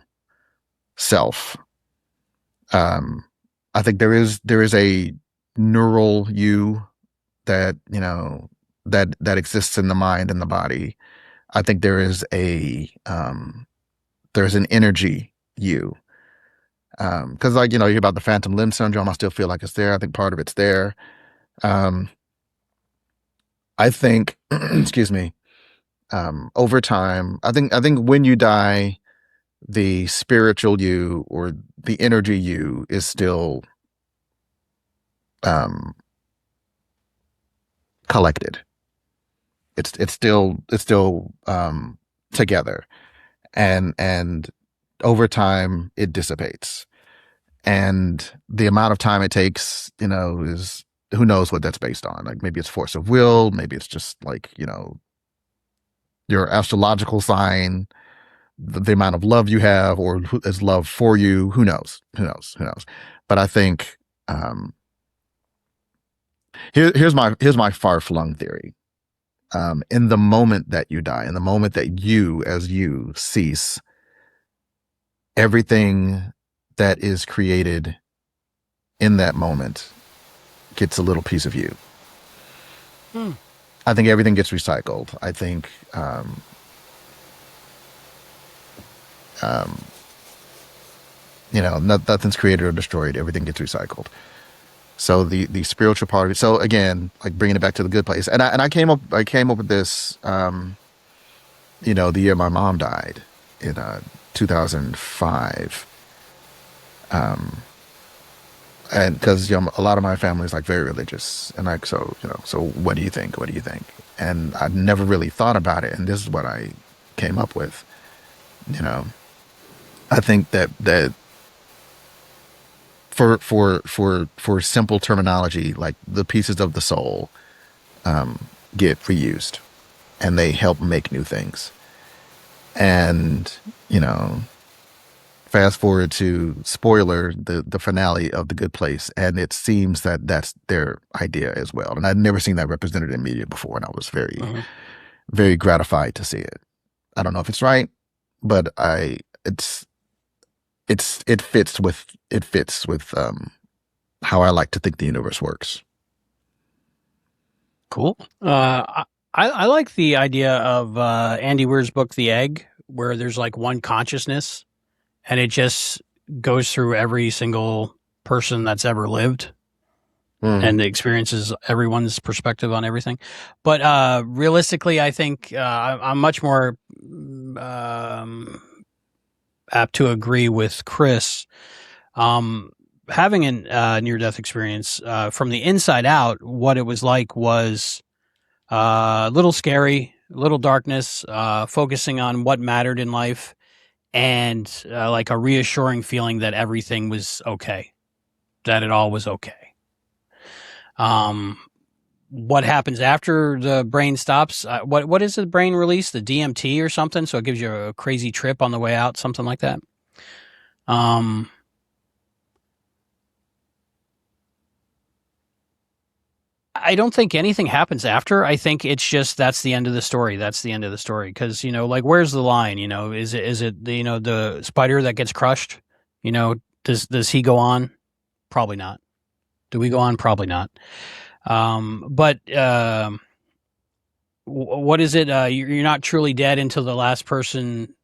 self. I think there is a neural you that that exists in the mind and the body. I think there is there's an energy you, because you hear about the phantom limb syndrome. I still feel like it's there. I think part of it's there. I think, excuse me, over time, I think when you die, the spiritual you or the energy you is still collected. It's still together, and over time it dissipates, and the amount of time it takes, is who knows what that's based on. Like maybe it's force of will, maybe it's just your astrological sign, the amount of love you have, or is love for you. Who knows? But I think here's my far-flung theory. In the moment that you die, in the moment that you as you cease, everything that is created in that moment gets a little piece of you. I think everything gets recycled. I think nothing's created or destroyed. Everything gets recycled. So the spiritual part of it. So again, like bringing it back to The Good Place, and I came up with this, the year my mom died in 2005. and because a lot of my family is like very religious, and like so what do you think? What do you think? And I never really thought about it, and this is what I came up with. You know, I think that for simple terminology, like the pieces of the soul get reused, and they help make new things. And fast forward to spoiler, the finale of The Good Place, and it seems that that's their idea as well. And I'd never seen that represented in media before, and I was very very gratified to see it. I don't know if it's right, but it fits with how I like to think the universe works. Cool. I like the idea of Andy Weir's book, The Egg, where there's like one consciousness, and it just goes through every single person that's ever lived, and experiences everyone's perspective on everything. But realistically, I think I'm much more apt to agree with Chris. Having a near-death experience from the inside out, what it was like was a little scary, a little darkness, focusing on what mattered in life, and like a reassuring feeling that everything was okay, that it all was okay. What happens after the brain stops? What is the brain release? The DMT or something? So it gives you a crazy trip on the way out, something like that. I don't think anything happens after. I think it's just that's the end of the story. That's the end of the story. Because like, where's the line? Is it the the spider that gets crushed? Does he go on? Probably not. Do we go on? Probably not. But what is it? You're not truly dead until the last person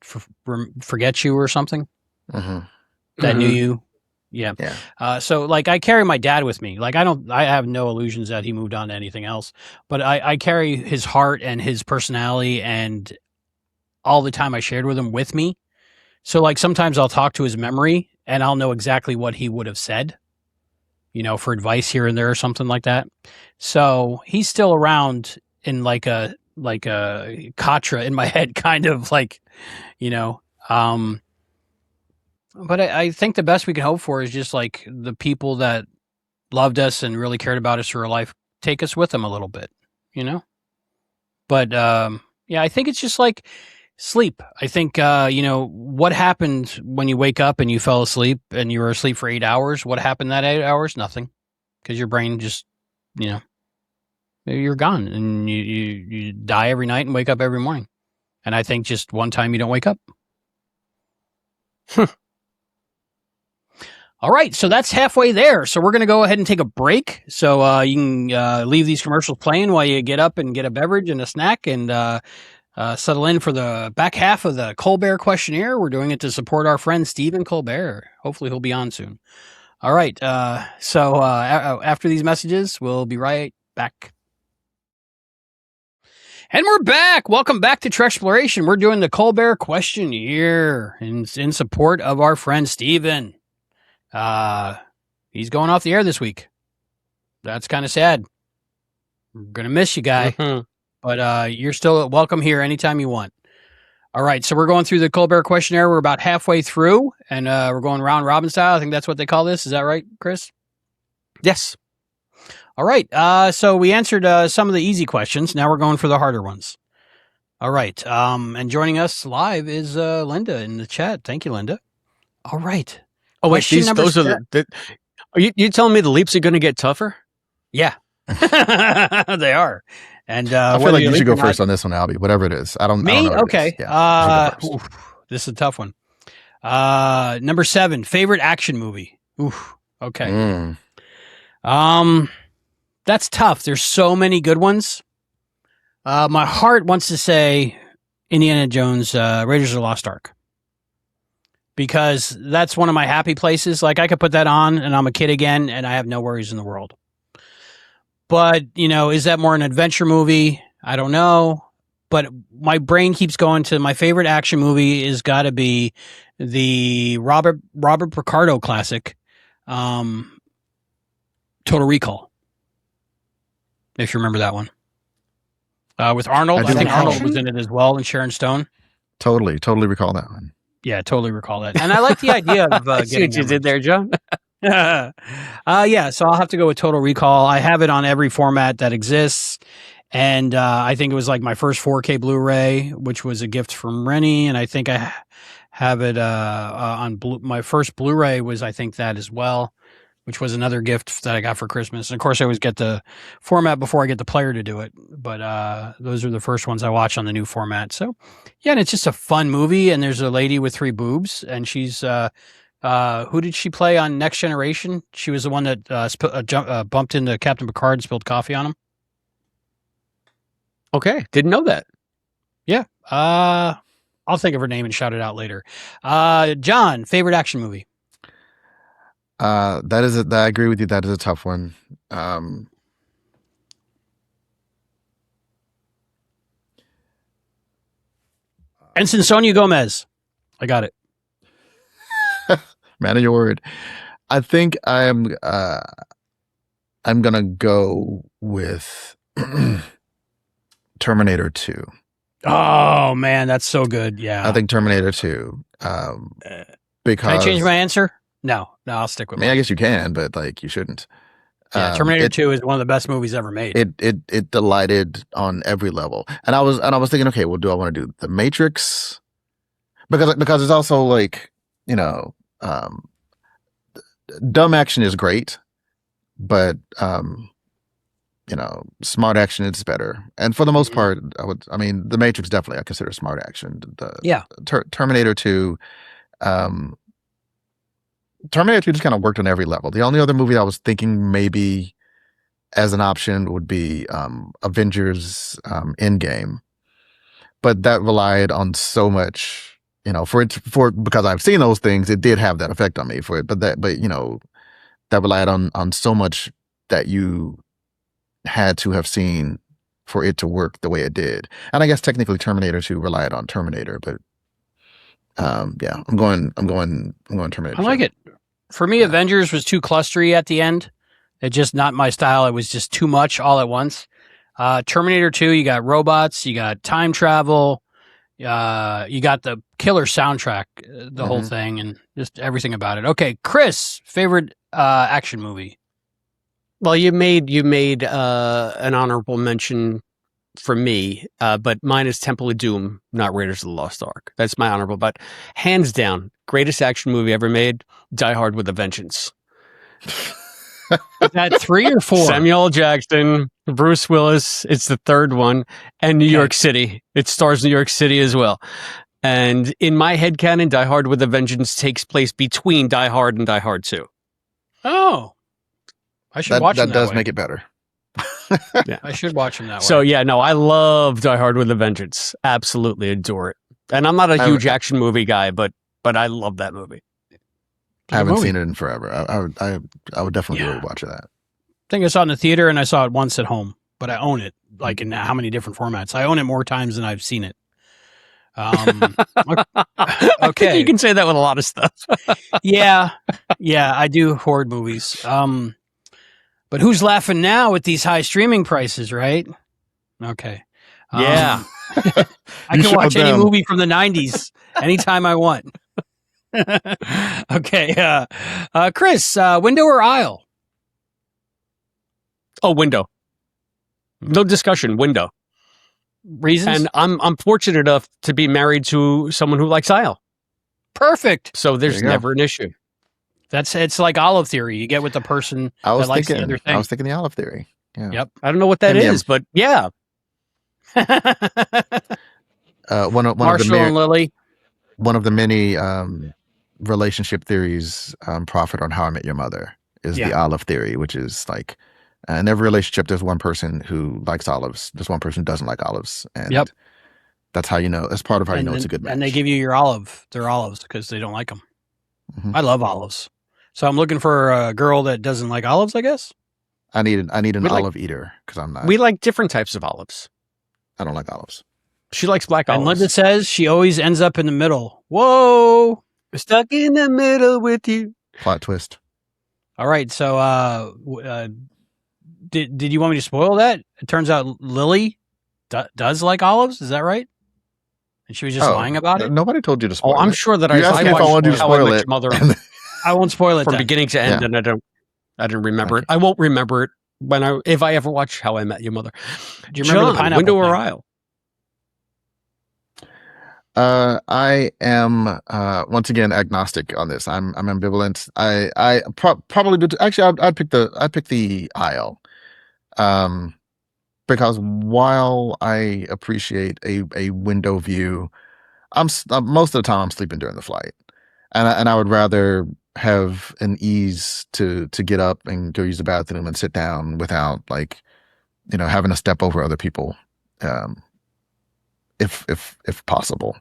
forgets you or something that knew you. Yeah. So like I carry my dad with me. Like I have no illusions that he moved on to anything else, but I carry his heart and his personality and all the time I shared with him with me. So like sometimes I'll talk to his memory and I'll know exactly what he would have said, for advice here and there or something like that. So he's still around in like a katra in my head, kind of like, but I think the best we can hope for is just like the people that loved us and really cared about us through our life, take us with them a little bit, But yeah, I think it's just like sleep. I think, what happened when you wake up and you fell asleep and you were asleep for 8 hours? What happened that 8 hours? Nothing. Because your brain just, you're gone and you die every night and wake up every morning. And I think just one time you don't wake up. All right, so that's halfway there. So we're going to go ahead and take a break. So you can leave these commercials playing while you get up and get a beverage and a snack and settle in for the back half of the Colbert Questionnaire. We're doing it to support our friend Stephen Colbert. Hopefully he'll be on soon. All right, so after these messages, we'll be right back. And we're back. Welcome back to Treksploration. We're doing the Colbert Questionnaire in support of our friend Stephen. He's going off the air this week. That's kind of sad. We're going to miss you, guy. But you're still welcome here anytime you want. All right, so we're going through the Colbert Questionnaire. We're about halfway through, and we're going round robin style. I think that's what they call this. Is that right, Chris? Yes. All right, so we answered some of the easy questions. Now we're going for the harder ones. All right, and joining us live is Linda in the chat. Thank you, Linda. All right. Oh, wait, those are are you telling me the leaps are going to get tougher? Yeah, they are. And I feel like you should go first on this one, Albie. Whatever it is, I don't know. Okay. Yeah, this is a tough one. Number 7, favorite action movie. Oof. Okay. That's tough. There's so many good ones. My heart wants to say Indiana Jones, Raiders of the Lost Ark. Because that's one of my happy places. Like I could put that on and I'm a kid again and I have no worries in the world. But, is that more an adventure movie? I don't know. But my brain keeps going to my favorite action movie is got to be the Robert Picardo classic, Total Recall. If you remember that one. With Arnold. I think Arnold was in it as well, and Sharon Stone. Totally recall that one. Yeah, totally recall that. And I like the idea of getting what you did there, John. Yeah, so I'll have to go with Total Recall. I have it on every format that exists. And I think it was like my first 4K Blu-ray, which was a gift from Rennie. And I think I have it on my first Blu-ray was, I think, that as well, which was another gift that I got for Christmas. And of course, I always get the format before I get the player to do it. But those are the first ones I watch on the new format. So, yeah, and it's just a fun movie. And there's a lady with 3 boobs, and she's who did she play on Next Generation? She was the one that bumped into Captain Picard and spilled coffee on him. Okay, didn't know that. Yeah. I'll think of her name and shout it out later. John, favorite action movie? I agree with you. That is a tough one. Ensign Sonia Gomez. I got it. Man of your word. I think I'm gonna go with Terminator 2. Oh man, that's so good. Yeah. I think Terminator 2. Because can I change my answer? No, I'll stick with I mean, I guess you can, but like you shouldn't. Yeah, Terminator 2 is one of the best movies ever made. It delighted on every level. And I was thinking, okay, well, do I want to do The Matrix? Because it's also like, you know, dumb action is great, but you know, smart action is better. And for the most part, The Matrix definitely I consider smart action. Terminator 2, Terminator 2 just kind of worked on every level. The only other movie I was thinking maybe as an option would be Avengers Endgame, but that relied on so much, you know, because I've seen those things, it did have that effect on me for it. But you know, that relied on so much that you had to have seen for it to work the way it did. And I guess technically Terminator 2 relied on Terminator, but yeah, I'm going Terminator 2. I like it. For me, Avengers was too clustery at the end. It's just not my style. It was just too much all at once. Terminator 2, you got robots, you got time travel, you got the killer soundtrack, the whole thing, and just everything about it. Okay, Chris, favorite action movie? Well, you made an honorable mention for me, but mine is Temple of Doom, not Raiders of the Lost Ark. That's my honorable, but hands down, greatest action movie ever made, Die Hard with a Vengeance. Is that 3 or 4? Samuel L. Jackson, Bruce Willis, it's the third one, and New York City. It stars New York City as well. And in my headcanon, Die Hard with a Vengeance takes place between Die Hard and Die Hard 2. Oh. I should watch them that does make it better. Yeah, I should watch them that way. So yeah, no, I love Die Hard with a Vengeance. Absolutely adore it. And I'm not a huge action movie guy, but I love that movie. I haven't seen it in forever. I would definitely rewatch that. I think I saw it in the theater and I saw it once at home, but I own it like in how many different formats? I own it more times than I've seen it. Okay, you can say that with a lot of stuff. yeah, I do hoard movies. But who's laughing now with these high streaming prices, right? Okay. Yeah. I can watch any movie from the 90s anytime I want. Okay. Chris, window or aisle? Oh, window. No discussion, window. Reasons? And I'm fortunate enough to be married to someone who likes aisle. Perfect. So there's never an issue. It's like olive theory. You get with the person that likes the other thing. I was thinking the olive theory. Yeah. Yep. I don't know what that is, but yeah. Marshall and Lily. One of the many relationship theories profit on How I Met Your Mother is the olive theory, which is like in every relationship there's one person who likes olives, there's one person who doesn't like olives, and that's how you know. That's part of how you know it's a good match. And they give you their olives because they don't like them. Mm-hmm. I love olives. So I'm looking for a girl that doesn't like olives, I guess. I need an olive eater because I'm not. We like different types of olives. I don't like olives. She likes black olives. And Linda says she always ends up in the middle. Whoa. We're stuck in the middle with you. Plot twist. All right. So, did you want me to spoil that? It turns out Lily does like olives. Is that right? And she was just lying about it. Nobody told you to spoil Oh, I'm it. sure that You asked I me if I watched wanted you to How I spoil Met it. Your Mother I won't spoil it from then. beginning to end, Yeah. and I didn't remember Okay. it. I won't remember it if I ever watch How I Met Your Mother. Do you remember the John, pineapple window or thing? aisle? I am once again agnostic on this. I'm ambivalent. I probably do. Actually, I'd pick the aisle. Because while I appreciate a window view, most of the time I'm sleeping during the flight, and I would rather have an ease to get up and go use the bathroom and sit down without having to step over other people, if possible.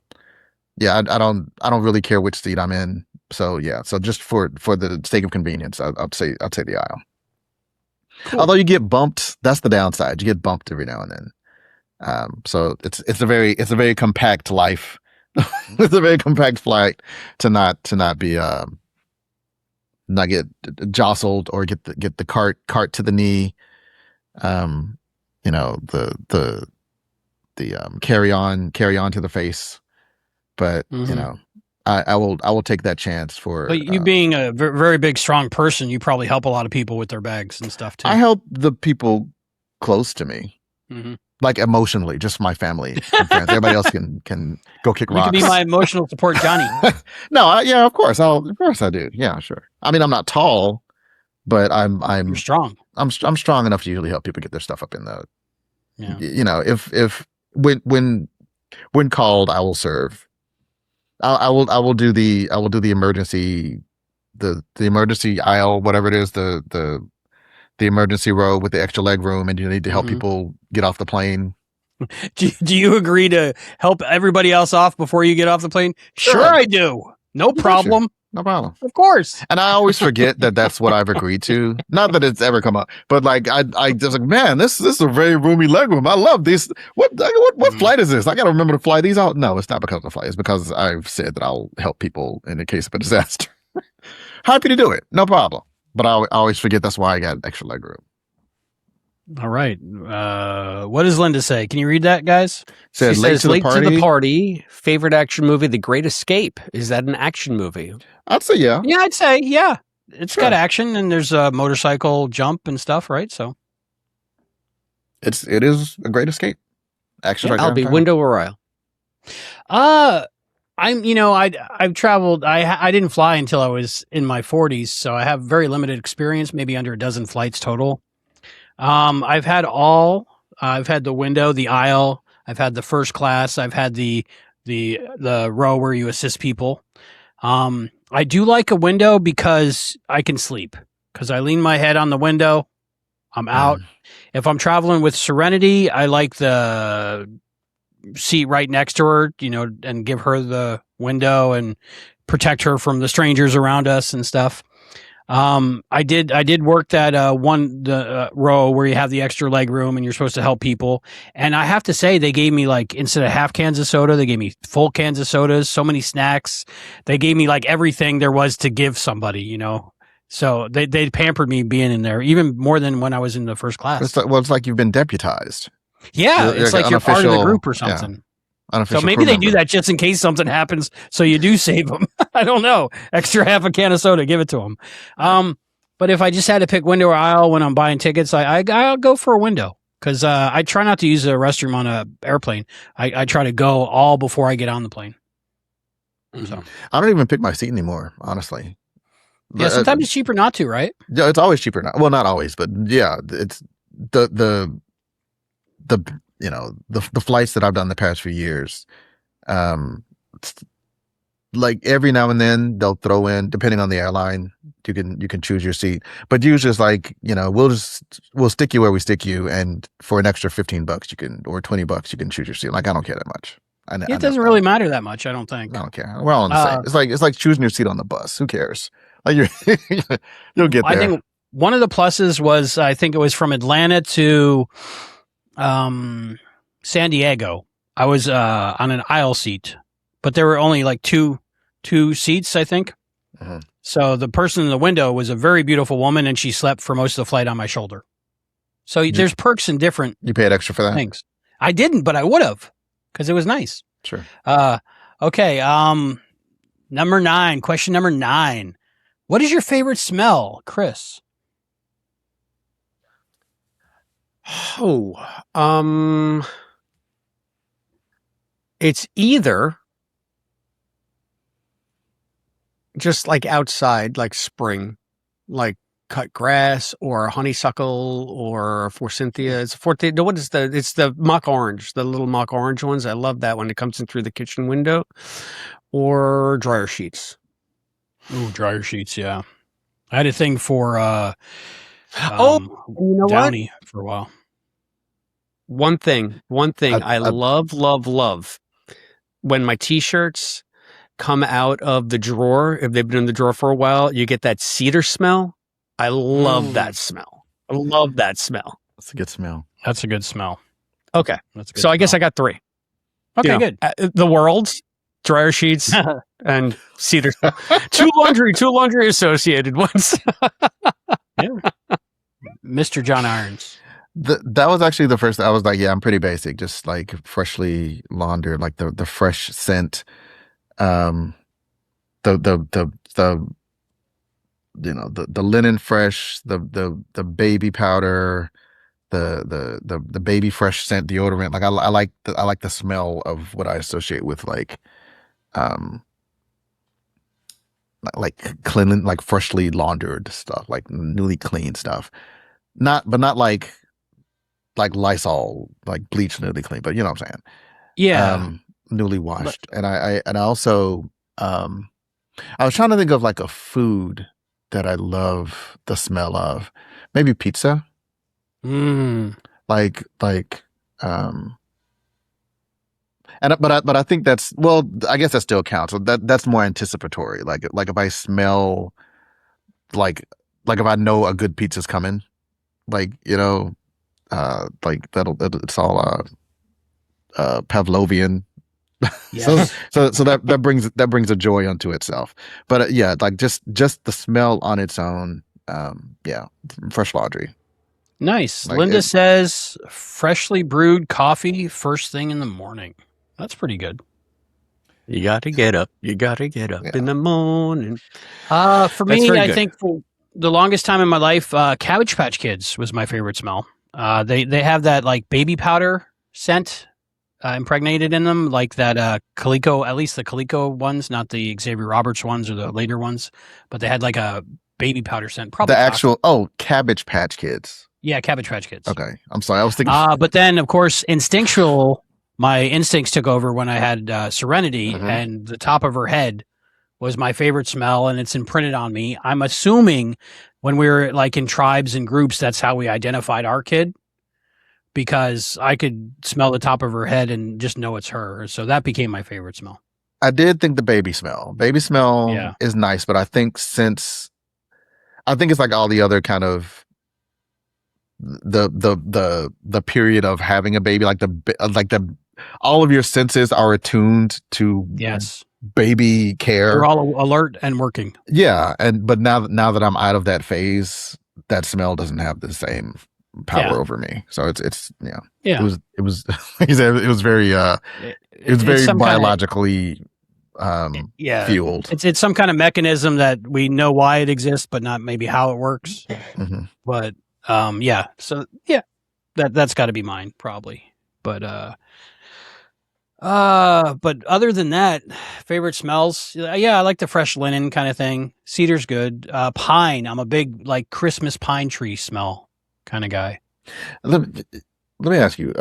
Yeah, I don't really care which seat I'm in. So yeah, so just for the sake of convenience, I'd say the aisle. Cool. Although you get bumped, that's the downside. You get bumped every now and then. So it's a very compact life. It's a very compact flight to not be not get jostled or get the cart to the knee. The carry on to the face. But I will take that chance for. But you being a very big, strong person, you probably help a lot of people with their bags and stuff too. I help the people close to me, like emotionally, just my family and friends. Everybody else can go kick rocks. You can be my emotional support, Johnny. No, yeah, of course I do. Yeah, sure. I mean, I'm not tall, but You're strong. I'm strong enough to usually help people get their stuff up in the. Yeah. If when called, I will serve. I will do the emergency the emergency aisle, whatever it is, the emergency row with the extra leg room, and you need to help people get off the plane. Do you agree to help everybody else off before you get off the plane? Sure I do. No problem. No problem. Of course. And I always forget that that's what I've agreed to. Not that it's ever come up, but like I just like, man, this is a very roomy legroom. I love these. What flight is this? I got to remember to fly these out. No, it's not because of the flight. It's because I've said that I'll help people in the case of a disaster. Happy to do it. No problem. But I always forget that's why I got extra legroom. All right. What does Linda say? Can you read that, guys? She says, late to the party. Favorite action movie, The Great Escape. Is that an action movie? I'd say yeah. Yeah, I'd say yeah. It's got action and there's a motorcycle jump and stuff, right? So it is a great escape. Action. I'll be window or aisle. I've traveled. I didn't fly until I was in my 40s, so I have very limited experience, maybe under a dozen flights total. I've had I've had the window, the aisle. I've had the first class. I've had the row where you assist people. I do like a window because I can sleep because I lean my head on the window. I'm out. If I'm traveling with Serenity, I like the seat right next to her, and give her the window and protect her from the strangers around us and stuff. I did work that row where you have the extra leg room and you're supposed to help people. And I have to say, they gave me instead of half cans of soda, they gave me full cans of sodas, so many snacks. They gave me everything there was to give somebody, So they pampered me being in there even more than when I was in the first class. It's like you've been deputized. Yeah. It's like you're part of the group or something. Yeah. So maybe they do that just in case something happens, so you do save them. I don't know. Extra half a can of soda, give it to them. But if I just had to pick window or aisle when I'm buying tickets, I'll go for a window because I try not to use a restroom on a airplane. I try to go all before I get on the plane. So I don't even pick my seat anymore, honestly. Yeah, sometimes it's cheaper not to, right? Yeah, it's always cheaper not. Well, not always, but yeah, it's the flights that I've done the past few years, every now and then they'll throw in, depending on the airline, you can choose your seat, but usually it's we'll stick you where we stick you, and for an extra $15 or $20 you can choose your seat. I don't care that much. It doesn't really matter that much, I don't think. I don't care. We're all on the same. It's like choosing your seat on the bus. Who cares? You'll get there. I think one of the pluses was, I think it was from Atlanta to San Diego. I was on an aisle seat, but there were only two seats, I think. So the person in the window was a very beautiful woman, and she slept for most of the flight on my shoulder. So there's perks in different You paid extra for that? things. I didn't, but I would have because it was nice. Sure. Okay. Number 9. Question number 9. What is your favorite smell, Chris? Oh, it's either just like outside, like spring, like cut grass or honeysuckle or forsythia. It's the mock orange, the little mock orange ones. I love that when it comes in through the kitchen window, or dryer sheets. Ooh, dryer sheets. Yeah. I had a thing for, You know Downy for a while. One thing I love when my t-shirts come out of the drawer, if they've been in the drawer for a while, you get that cedar smell. I love that smell. I love that smell. That's a good smell. That's a good smell. Okay. That's a good so I guess smell. I got 3. Okay, You know, good. The world's dryer sheets and cedar. two laundry associated ones. Yeah. Mr. John Irons. That was actually the first. I was like, yeah, I'm pretty basic, just like freshly laundered, like the fresh scent, the you know the linen fresh, the baby powder, the baby fresh scent deodorant. Like I like the smell of what I associate with like clean, like freshly laundered stuff, like newly clean stuff. Not like Lysol, like bleach newly clean, but you know what I'm saying? Yeah. Newly washed. And I also I was trying to think of like a food that I love the smell of. Maybe pizza. Like but I think that's, well, I guess that still counts. So that's more anticipatory. Like if I smell like if I know a good pizza's coming, like, you know, like it's all Pavlovian. Yes. so that brings a joy unto itself. But yeah, like just the smell on its own, yeah, fresh laundry. Nice. Like Linda says freshly brewed coffee first thing in the morning. That's pretty good. You got to get up. You got to get up in the morning. For me, I think for the longest time in my life, Cabbage Patch Kids was my favorite smell. They have that like baby powder scent impregnated in them, like that Calico, at least the Calico ones, not the Xavier Roberts ones or the later ones, but they had like a baby powder scent. Probably the actual Cabbage Patch Kids. Yeah, Cabbage Patch Kids. Okay, I'm sorry, I was thinking. But then, of course, my instincts took over when I had Serenity, and the top of her head was my favorite smell, and it's imprinted on me. I'm assuming when we were like in tribes and groups, that's how we identified our kid, because I could smell the top of her head and just know it's her. So that became my favorite smell. I did think the baby smell is nice, but I think it's like all the other kind of the period of having a baby, like all of your senses are attuned to baby care. They're all alert and working. Yeah, but now that I'm out of that phase, that smell doesn't have the same power over me. So it's It was like you said, it was very biologically fueled. It's some kind of mechanism that we know why it exists, but not maybe how it works. But so that's got to be mine probably. But other than that, favorite smells. Yeah, I like the fresh linen kind of thing. Cedar's good. Pine. I'm a big like Christmas pine tree smell kind of guy. Let me ask you,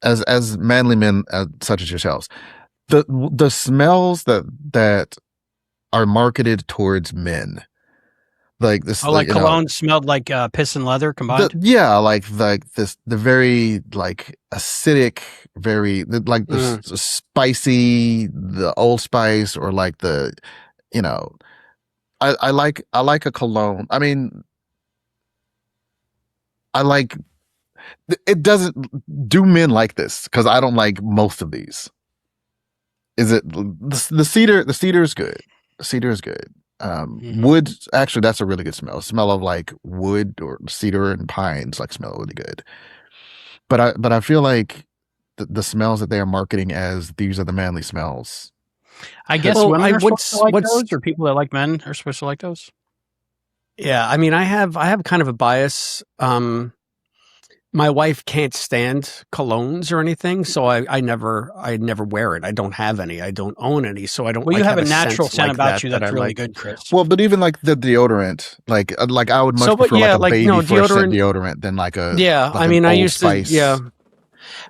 as manly men such as yourselves, the smells that are marketed towards men, like this, like cologne smelled like piss and leather combined. Like this, the very like acidic, very like the spicy, the Old Spice, or like the, I like a cologne. I mean, it doesn't do men like this, because I don't like most of these. Is it the cedar? The cedar is good. The cedar is good. Wood, actually, that's a really good smell. Smell of like wood or cedar and pines like smell really good. But I feel like the smells that they are marketing as these are the manly smells. I guess Well, women are what's- supposed to like what's- those, or people that like men are supposed to like those. Yeah, I mean, I have kind of a bias. My wife can't stand colognes or anything, so I never wear it. I don't have any. I don't own any, so I don't. Well, you like, have a natural scent like about you that that's I really like. good, Chris. Well, but even like the deodorant, like I would much So, but prefer yeah, like a like, baby no, fresh scent deodorant than like a Yeah, like I an mean, I Old used Spice. to. Yeah,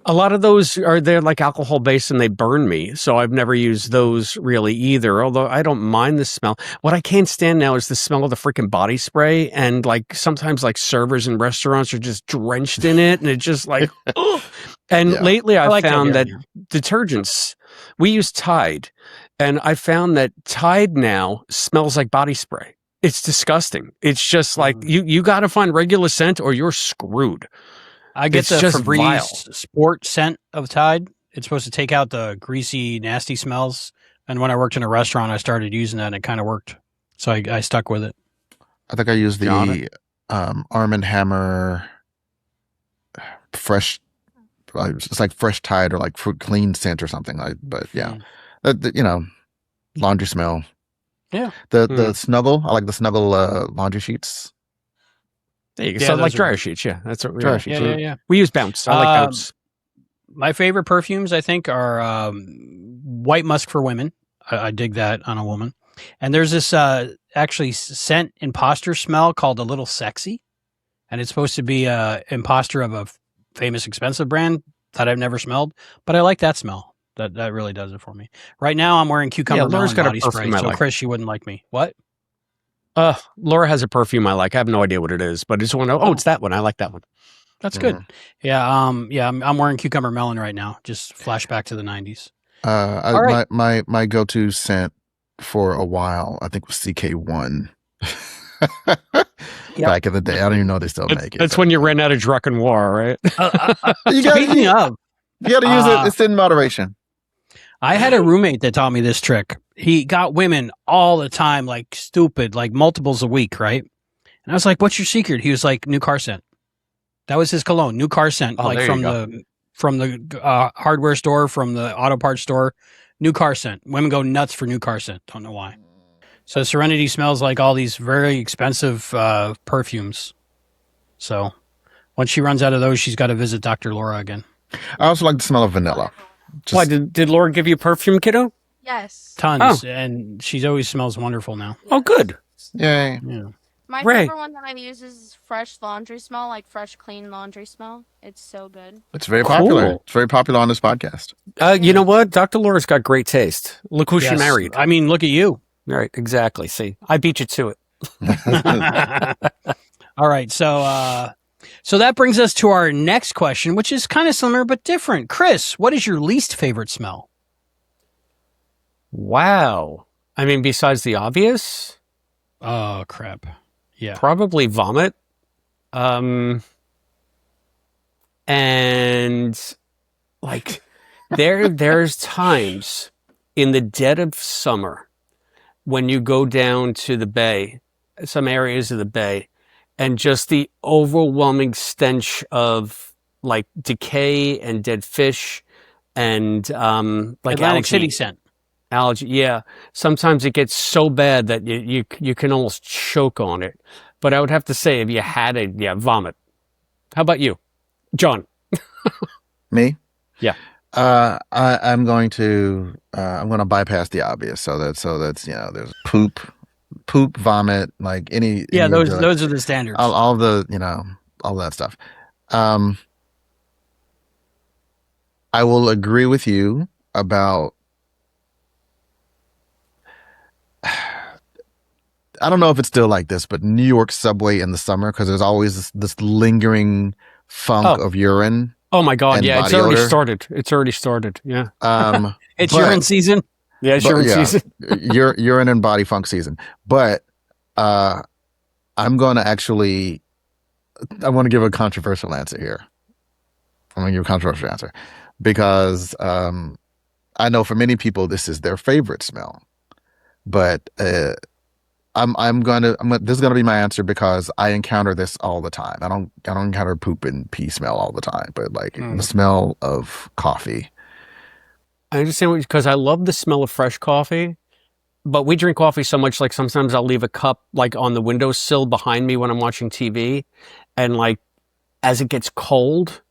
a lot of those they're like alcohol based and they burn me, so I've never used those really either. Although I don't mind the smell. What I can't stand now is the smell of the freaking body spray, and like sometimes like servers in restaurants are just drenched in it, and it's just like, ugh. And Yeah. lately I I've like that found here that and detergents. We use Tide, and I found that Tide now smells like body spray. It's disgusting. It's just like you got to find regular scent or you're screwed. I get It's the just Febreze vile. sport scent of Tide. It's supposed to take out the greasy, nasty smells. And when I worked in a restaurant, I started using that, and it kind of worked. So I stuck with it. I think I used Got the Arm & Hammer fresh, it's like fresh Tide or like fruit clean scent or something. Like, but yeah, you know, laundry smell. Yeah. The Snuggle. I like the Snuggle laundry sheets. There you go. Yeah, So those like are dryer good. sheets, yeah. That's what Dryer sheets. Yeah. We use Bounce. I like Bounce. My favorite perfumes, I think, are white musk for women. I dig that on a woman. And there's this actually scent imposter smell called a little sexy. And it's supposed to be a imposter of a famous expensive brand that I've never smelled. But I like that smell. That really does it for me. Right now, I'm wearing cucumber Laura's melon got a body spray. perfume I So, like. Chris, you wouldn't like me. What? Laura has a perfume I like. I have no idea what it is, but I just want to know. Oh, it's that one. I like that one. That's good. Yeah. I'm wearing cucumber melon right now. Just flashback to the 90s. All right. My go-to scent for a while, I think, was CK1. Back in the day, I don't even know if they still make it. That's when you ran out of Drucken War, right? Speaking of, you got to use it. It's in moderation. I had a roommate that taught me this trick. He got women all the time, like stupid, like multiples a week, right? And I was like, "What's your secret?" He was like, "New car scent." That was his cologne, new car scent, like from the hardware store, from the auto parts store. New car scent. Women go nuts for new car scent. Don't know why. So Serenity smells like all these very expensive perfumes. So once she runs out of those, she's got to visit Dr. Laura again. I also like the smell of vanilla. Why did Laura give you perfume, kiddo? Yes. Tons, and she always smells wonderful now. Oh, good. Yay. Yeah. My Ray. favorite one that I use is fresh laundry smell, like fresh, clean laundry smell. It's so good. It's very popular. Cool. It's very popular on this podcast. You know what? Dr. Laura's got great taste. Look who she Yes. married. I mean, look at you. Right, exactly. See, I beat you to it. All right, so that brings us to our next question, which is kind of similar but different. Chris, what is your least favorite smell? Wow. I mean, besides the obvious, Oh crap! Yeah, probably vomit. And like there's times in the dead of summer when you go down to the bay, some areas of the bay, and just the overwhelming stench of like decay and dead fish and like Atlantic algae. City scent. Algae, yeah. Sometimes it gets so bad that you can almost choke on it. But I would have to say, if you had it, yeah, vomit. How about you, John? Me? Yeah. I'm going to bypass the obvious. So that's there's poop, vomit, like any. Yeah, any of those are the standards. all the all that stuff. I will agree with you about. I don't know if it's still like this, but New York subway in the summer, because there's always this lingering funk of urine. Oh my God! And Yeah, it's body already odor. started. It's already started. Yeah. It's but- urine season. Yeah, it's urine season. urine and body funk season. But I'm going to actually, I want to give a controversial answer here. I'm going to give a controversial answer because I know for many people this is their favorite smell, but this is gonna be my answer because I encounter this all the time. I don't encounter poop and pee smell all the time, but like the smell of coffee. I understand because I love the smell of fresh coffee, but we drink coffee so much, like sometimes I'll leave a cup like on the windowsill behind me when I'm watching TV, and like as it gets cold,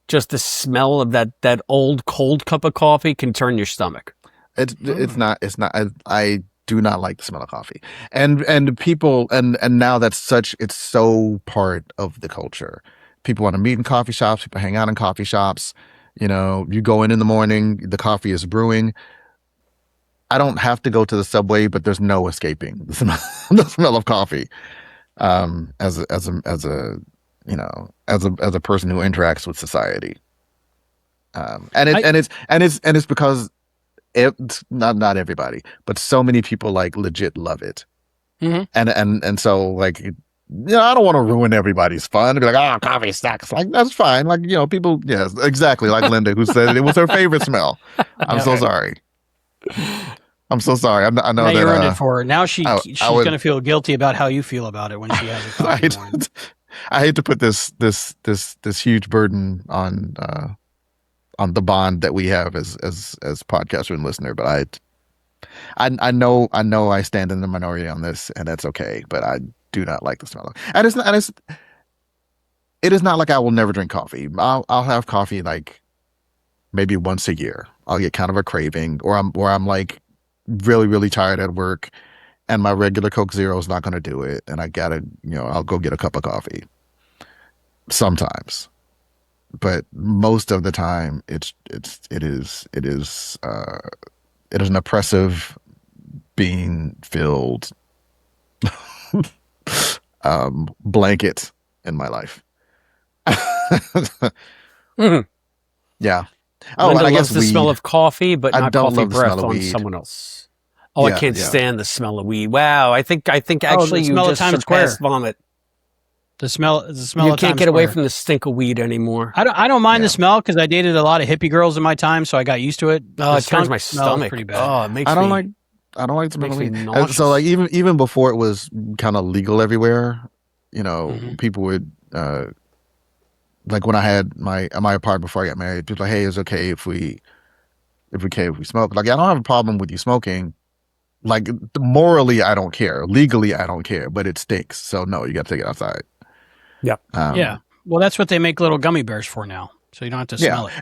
just the smell of that old cold cup of coffee can turn your stomach. It's not. I do not like the smell of coffee, and people and now it's so part of the culture. People want to meet in coffee shops. People hang out in coffee shops. You know, you go in the morning, the coffee is brewing. I don't have to go to the subway, but there's no escaping the smell of coffee. As a person who interacts with society, and it's because it's not everybody, but so many people like legit love it, and so like. I don't want to ruin everybody's fun and be like, oh, coffee sucks. Like, that's fine. Like, people, yes, exactly. Like Linda, who said it was her favorite smell. I'm so sorry. I'm so sorry. I know now that. You ruined it for her. Now she's going to feel guilty about how you feel about it when she has a coffee in the morning. I hate to put this huge burden on the bond that we have as podcaster and listener, but I know I stand in the minority on this, and that's okay. But I do not like the smell of it. And it is not like I will never drink coffee. I'll have coffee like maybe once a year. I'll get kind of a craving, or I'm like really, really tired at work, and my regular Coke Zero is not going to do it, and I gotta, I'll go get a cup of coffee. Sometimes, but most of the time, it is an oppressive, bean-filled blanket in my life. Yeah. Oh, Linda and I loves guess the smell of coffee, but not don't coffee love the breath smell of on weed. someone else. Oh, I can't stand the smell of weed. Wow, I think actually you smell of just Times surpassed Square. vomit. The smell You of can't Times get away Square. from the stink of weed anymore. I don't mind the smell because I dated a lot of hippie girls in my time, so I got used to it. Oh, The it turns skunk my smell is stomach. pretty bad. Oh, it makes I don't me. like the smell of Makes me weed. And nauseous. so like even before it was kind of legal everywhere, people would like when I had my apartment before I got married, people were like, hey, it's okay if we smoke. Like, I don't have a problem with you smoking. Like, morally, I don't care. Legally, I don't care. But it stinks. So no, you got to take it outside. Yeah. Yeah. Well, that's what they make little gummy bears for now, so you don't have to smell it.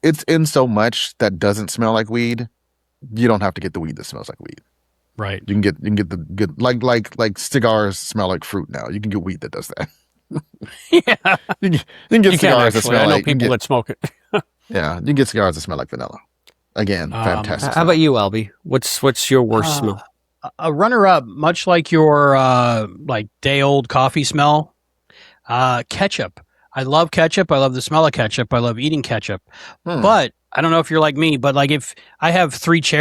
It's in so much that doesn't smell like weed. You don't have to get the weed that smells like weed. Right. You can get the good like cigars smell like fruit now. You can get weed that does that. Yeah. You can get cigars that smell I know like people that smoke it. yeah. You can get cigars that smell like vanilla. Again, fantastic. How about you, Albie? What's your worst smell? A runner-up, much like your like day-old coffee smell, ketchup. I love ketchup. I love the smell of ketchup. I love eating ketchup. But I don't know if you're like me, but like if I have three movie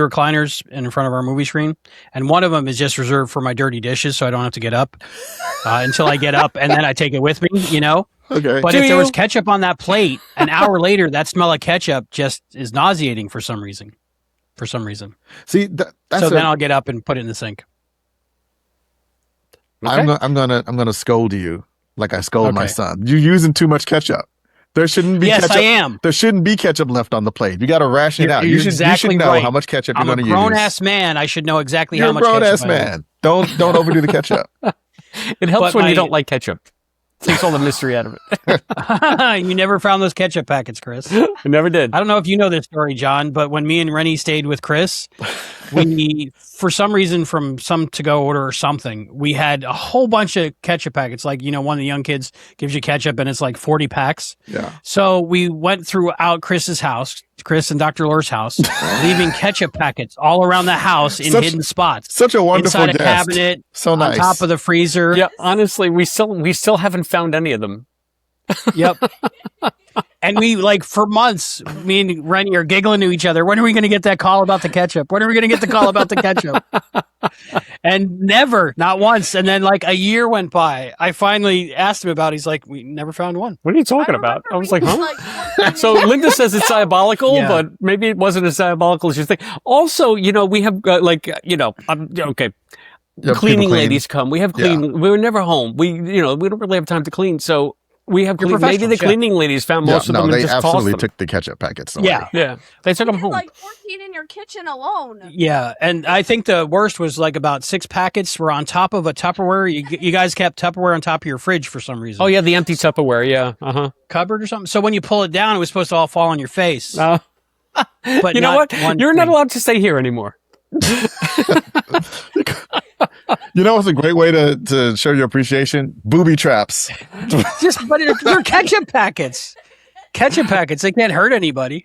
recliners in front of our movie screen, and one of them is just reserved for my dirty dishes, so I don't have to get up until I get up, and then I take it with me, Okay. But if there was ketchup on that plate, an hour later, that smell of ketchup just is nauseating for some reason. See, then I'll get up and put it in the sink. Okay. I'm gonna scold you like I scold my son. You're using too much ketchup. There shouldn't be ketchup. Yes, I am. There shouldn't be ketchup left on the plate. You got to ration it out. You should know right. how much ketchup you're going to use. I'm a grown-ass man. I should know exactly You're how much ketchup. You're a ketchup grown-ass man. Don't overdo the ketchup. It helps when you don't like ketchup. Takes all the mystery out of it. You never found those ketchup packets, Chris. I never did. I don't know if you know this story, John, but when me and Rennie stayed with Chris, we, for some reason, from some to-go order or something, we had a whole bunch of ketchup packets. Like, one of the young kids gives you ketchup and it's like 40 packs. Yeah. So we went throughout Chris's house, Chris and Dr. Lur's house, leaving ketchup packets all around the house in hidden spots. Such a wonderful inside a guest. cabinet, so nice. on top of the freezer. Yeah, honestly, we still haven't found any of them. Yep. And we like for months, me and Rennie are giggling to each other. When are we going to get that call about the ketchup? When are we going to get the call about the ketchup? And never, not once. And then like a year went by. I finally asked him about it. He's like, we never found one. What are you talking about? I was like, huh? So Linda says it's diabolical, Yeah. but maybe it wasn't as diabolical as you think. Also, we have okay. Yeah, Cleaning people clean. ladies come. We have clean. We were never home. We don't really have time to clean. So we have You're maybe the professionals, yeah. cleaning ladies found most of them and they just tossed absolutely them. took the ketchup packets away. Yeah. Yeah, they took them You home. like 14 in your kitchen alone. Yeah. And I think the worst was like about 6 packets were on top of a Tupperware. You guys kept Tupperware on top of your fridge for some reason. Oh yeah, the empty Tupperware. Yeah. Cupboard or something. So when you pull it down, it was supposed to all fall on your face. But you know not what? one You're not thing. allowed to stay here anymore. You know what's a great way to show your appreciation? Booby traps. But they're ketchup packets. Ketchup packets. They can't hurt anybody.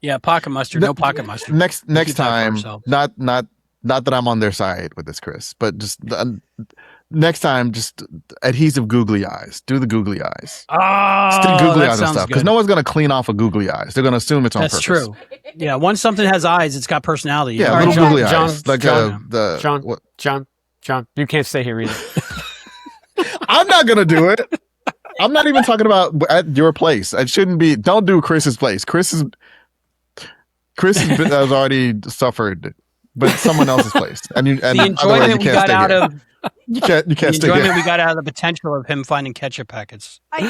Yeah, pocket mustard. No pocket mustard. Next keep that for time, ourselves. not that I'm on their side with this, Chris, but just next time, just adhesive googly eyes. Do the googly eyes. Oh, Stick googly that eyes and sounds stuff because good. no one's gonna clean off a googly eyes. They're gonna assume it's on That's purpose. true. Yeah, once something has eyes, it's got personality. Yeah, All right, little John, googly John, eyes. Like John, the John. what? John, you can't stay here either. I'm not gonna do it. I'm not even talking about at your place. It shouldn't be. Don't do Chris's place. Chris has already suffered, but someone else's place. And The otherwise enjoyment we got out of you can't the stay enjoyment here. we got out of the potential of him finding ketchup packets. I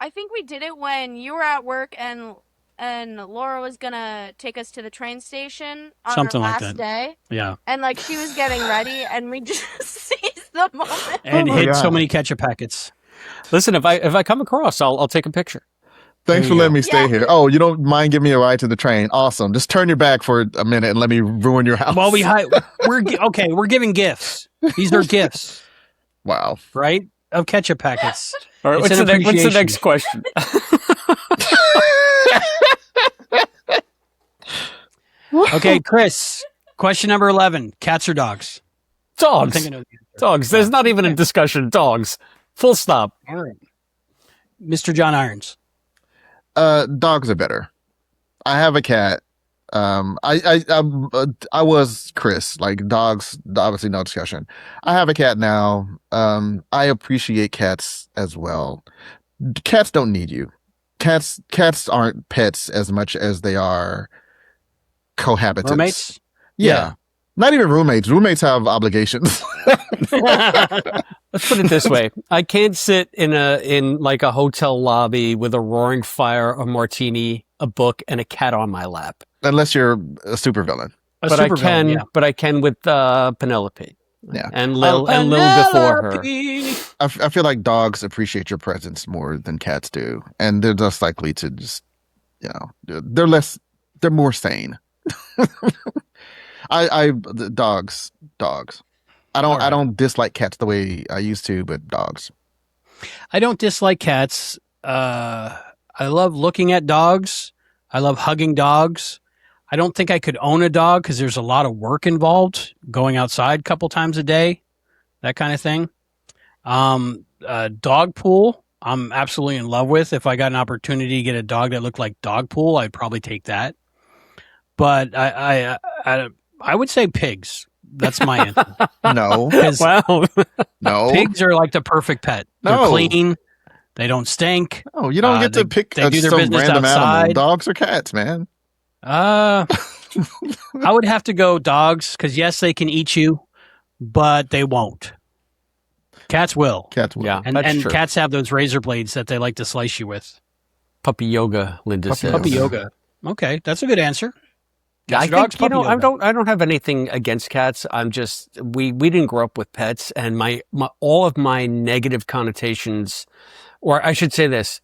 think we did it when you were at work and Laura was gonna take us to the train station on Something our like last that. day, Yeah, and like she was getting ready, and we just seized the moment. and my hid so God. many ketchup packets. Listen, if I come across, I'll take a picture. Thanks There for you letting go. me stay here. Oh, you don't mind giving me a ride to the train? Awesome. Just turn your back for a minute and let me ruin your house. Well, we're giving gifts. These are gifts, Wow. right? Of ketchup packets. All right, It's what's an the next appreciation. question? Okay, Chris. Question number 11: cats or dogs? I Dogs. think I know the answer. Dogs. There's not even a discussion. Dogs. Full stop. All right, Mr. John Irons. Dogs are better. I have a cat. I was Chris. Like dogs, obviously no discussion. I have a cat now. I appreciate cats as well. Cats don't need you. Cats aren't pets as much as they are cohabitants. Roommates? Yeah. Not even roommates. Roommates have obligations. Let's put it this way: I can't sit in like a hotel lobby with a roaring fire, a martini, a book, and a cat on my lap. Unless you're a supervillain. But I can with Penelope. Yeah. And Lil before her. I feel like dogs appreciate your presence more than cats do, and they're less likely to just, they're more sane. Dogs. I don't dislike cats the way I used to, but dogs. I don't dislike cats. I love looking at dogs. I love hugging dogs. I don't think I could own a dog because there's a lot of work involved, going outside a couple times a day, that kind of thing. Dog pool, I'm absolutely in love with. If I got an opportunity to get a dog that looked like dog pool, I'd probably take that. But I would say pigs. That's my answer. No, 'Cause Wow. no, pigs are like the perfect pet. They're No. clean. They don't stink. no. You don't get to pick they do their some business random animal. outside. Dogs or cats, man. I would have to go dogs because yes, they can eat you, but they won't. Cats will. Cats. Will. Yeah, And that's true. cats have those razor blades that they like to slice you with. Puppy yoga, Linda says. Puppy yoga. Okay, that's a good answer. Yeah, I Cats or dogs, think, puppy I yoga. don't have anything against cats. I'm just we didn't grow up with pets, and my all of my negative connotations, or I should say this,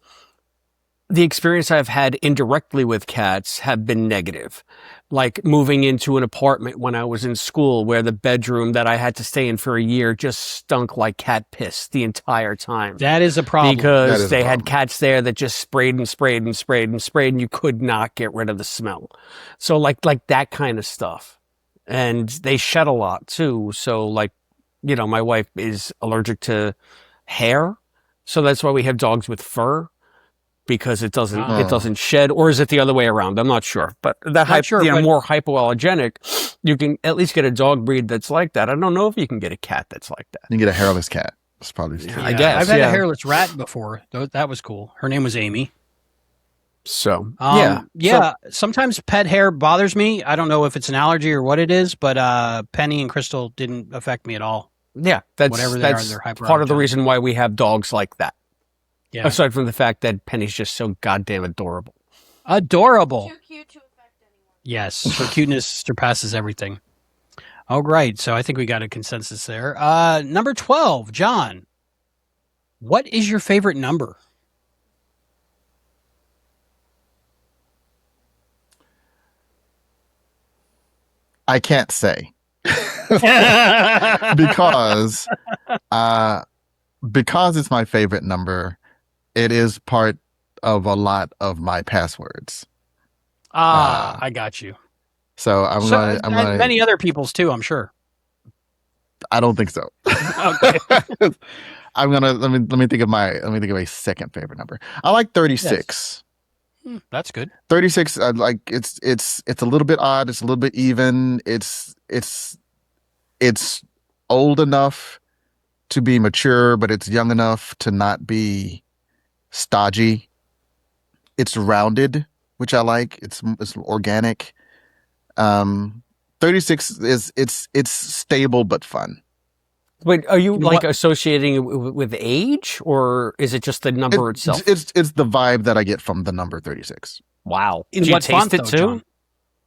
the experience I've had indirectly with cats have been negative. Like moving into an apartment when I was in school where the bedroom that I had to stay in for a year just stunk like cat piss the entire time. That is a problem. That Because is a they had problem. cats there that just sprayed and sprayed and sprayed and sprayed, and you could not get rid of the smell. So like that kind of stuff. And they shed a lot too. So my wife is allergic to hair. So that's why we have dogs with fur, because it doesn't shed, or is it the other way around? I'm not sure. But that more hypoallergenic, you can at least get a dog breed that's like that. I don't know if you can get a cat that's like that. You can get a hairless cat. It's probably I guess. I've had a hairless rat before. That was cool. Her name was Amy. So sometimes pet hair bothers me. I don't know if it's an allergy or what it is, but Penny and Crystal didn't affect me at all. Yeah, That's they're part of the reason why we have dogs like that. Yeah. Aside from the fact that Penny's just so goddamn adorable. Adorable. Too cute to affect anyone. Yes, her cuteness surpasses everything. Oh, right. So I think we got a consensus there. Number 12, John. What is your favorite number? I can't say. because it's my favorite number. It is part of a lot of my passwords. I got you. So I'm going many other people's too, I'm sure. I don't think so. Okay. I'm gonna let me think of a second favorite number. I like 36. Yes. That's good. 36. Like it's a little bit odd. It's a little bit even. It's old enough to be mature, but it's young enough to not be stodgy. It's rounded, which I like. It's organic. 36 is stable but fun. Wait, are you associating it with age, or is it just the number itself? It's the vibe that I get from the number 36. Wow. In Do you what taste font, it though, too? John?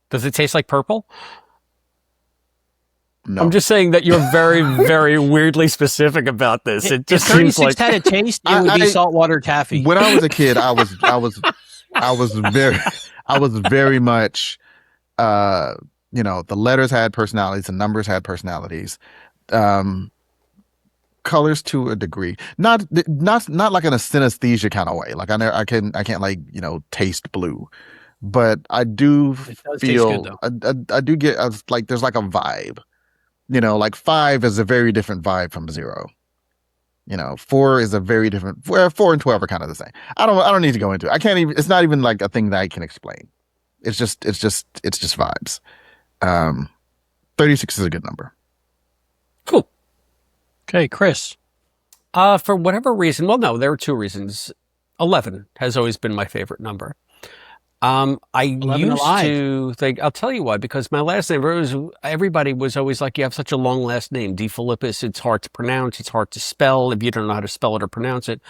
Does it taste like purple? No. I'm just saying that you're very, very weirdly specific about this. It just if seems 36 like had a taste, it would be saltwater taffy. When I was a kid, I was very much, the letters had personalities, the numbers had personalities, colors to a degree, not like in a synesthesia kind of way. Like I can't like taste blue, but I do feel I do get like there's like a vibe. Like 5 is a very different vibe from 0. 4 is a very different. 4 and 12 are kind of the same. I don't need to go into it. I can't even. It's not even like a thing that I can explain. It's just vibes. 36 is a good number. cool. Okay, Chris. For whatever reason, well, no, there are 2 reasons. 11 has always been my favorite number. I used to think, I'll tell you why, because my last name, everybody was always like, you have such a long last name, DeFilippis, it's hard to pronounce, it's hard to spell if you don't know how to spell it or pronounce it.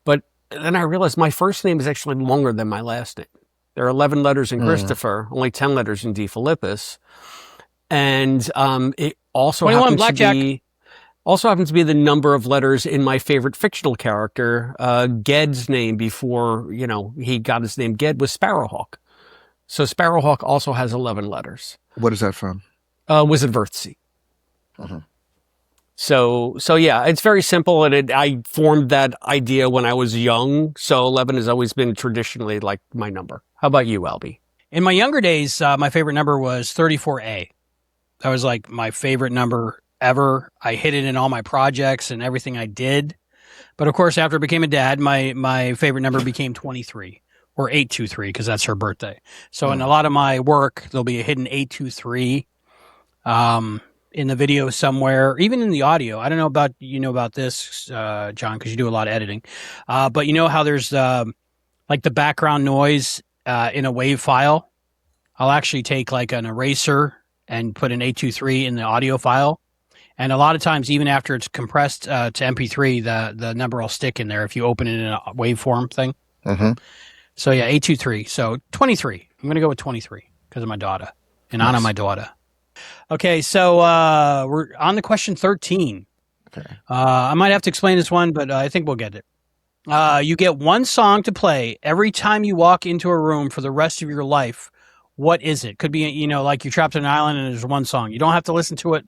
But then I realized my first name is actually longer than my last name. There are 11 letters in Christopher, only 10 letters in DeFilippis. And it also happens to be the number of letters in my favorite fictional character. Ged's name before, he got his name Ged was Sparrowhawk. So Sparrowhawk also has 11 letters. What is that from? Wizard of Earthsea. Uh-huh. So yeah, it's very simple. And I formed that idea when I was young. So 11 has always been traditionally like my number. How about you, Albie? In my younger days, my favorite number was 34A. That was like my favorite number ever. I hit it in all my projects and everything I did. But of course, after I became a dad, my favorite number became 23 or 823 because that's her birthday. So in a lot of my work, there'll be a hidden 823 in the video somewhere, even in the audio. I don't know about this, John, because you do a lot of editing. But you know how there's like the background noise in a WAV file? I'll actually take like an eraser and put an 823 in the audio file. And a lot of times, even after it's compressed to MP3, the number will stick in there if you open it in a waveform thing. Mm-hmm. So yeah, 823. So 23. I'm going to go with 23 because of my daughter. In honor of my daughter. Okay, so we're on the question 13. Okay. I might have to explain this one, but I think we'll get it. You get one song to play every time you walk into a room for the rest of your life. What is it? Could be, like you're trapped on an island and there's one song. You don't have to listen to it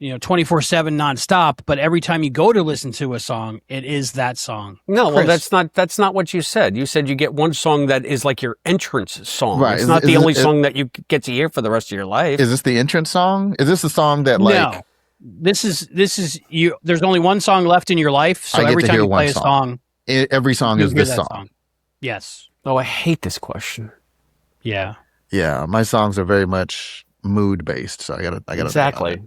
24/7 nonstop, but every time you go to listen to a song, it is that song. No, Chris. well, that's not what you said. You said you get one song that is like your entrance song. Right. It's not the only song that you get to hear for the rest of your life. Is this the entrance song? Is this the song that like? this is you. There's only one song left in your life, so I get every to time hear you play one a song. song, Every song you is hear this that song. Yes. Oh, I hate this question. Yeah. Yeah, my songs are very much mood based, so I gotta think about Exactly. it.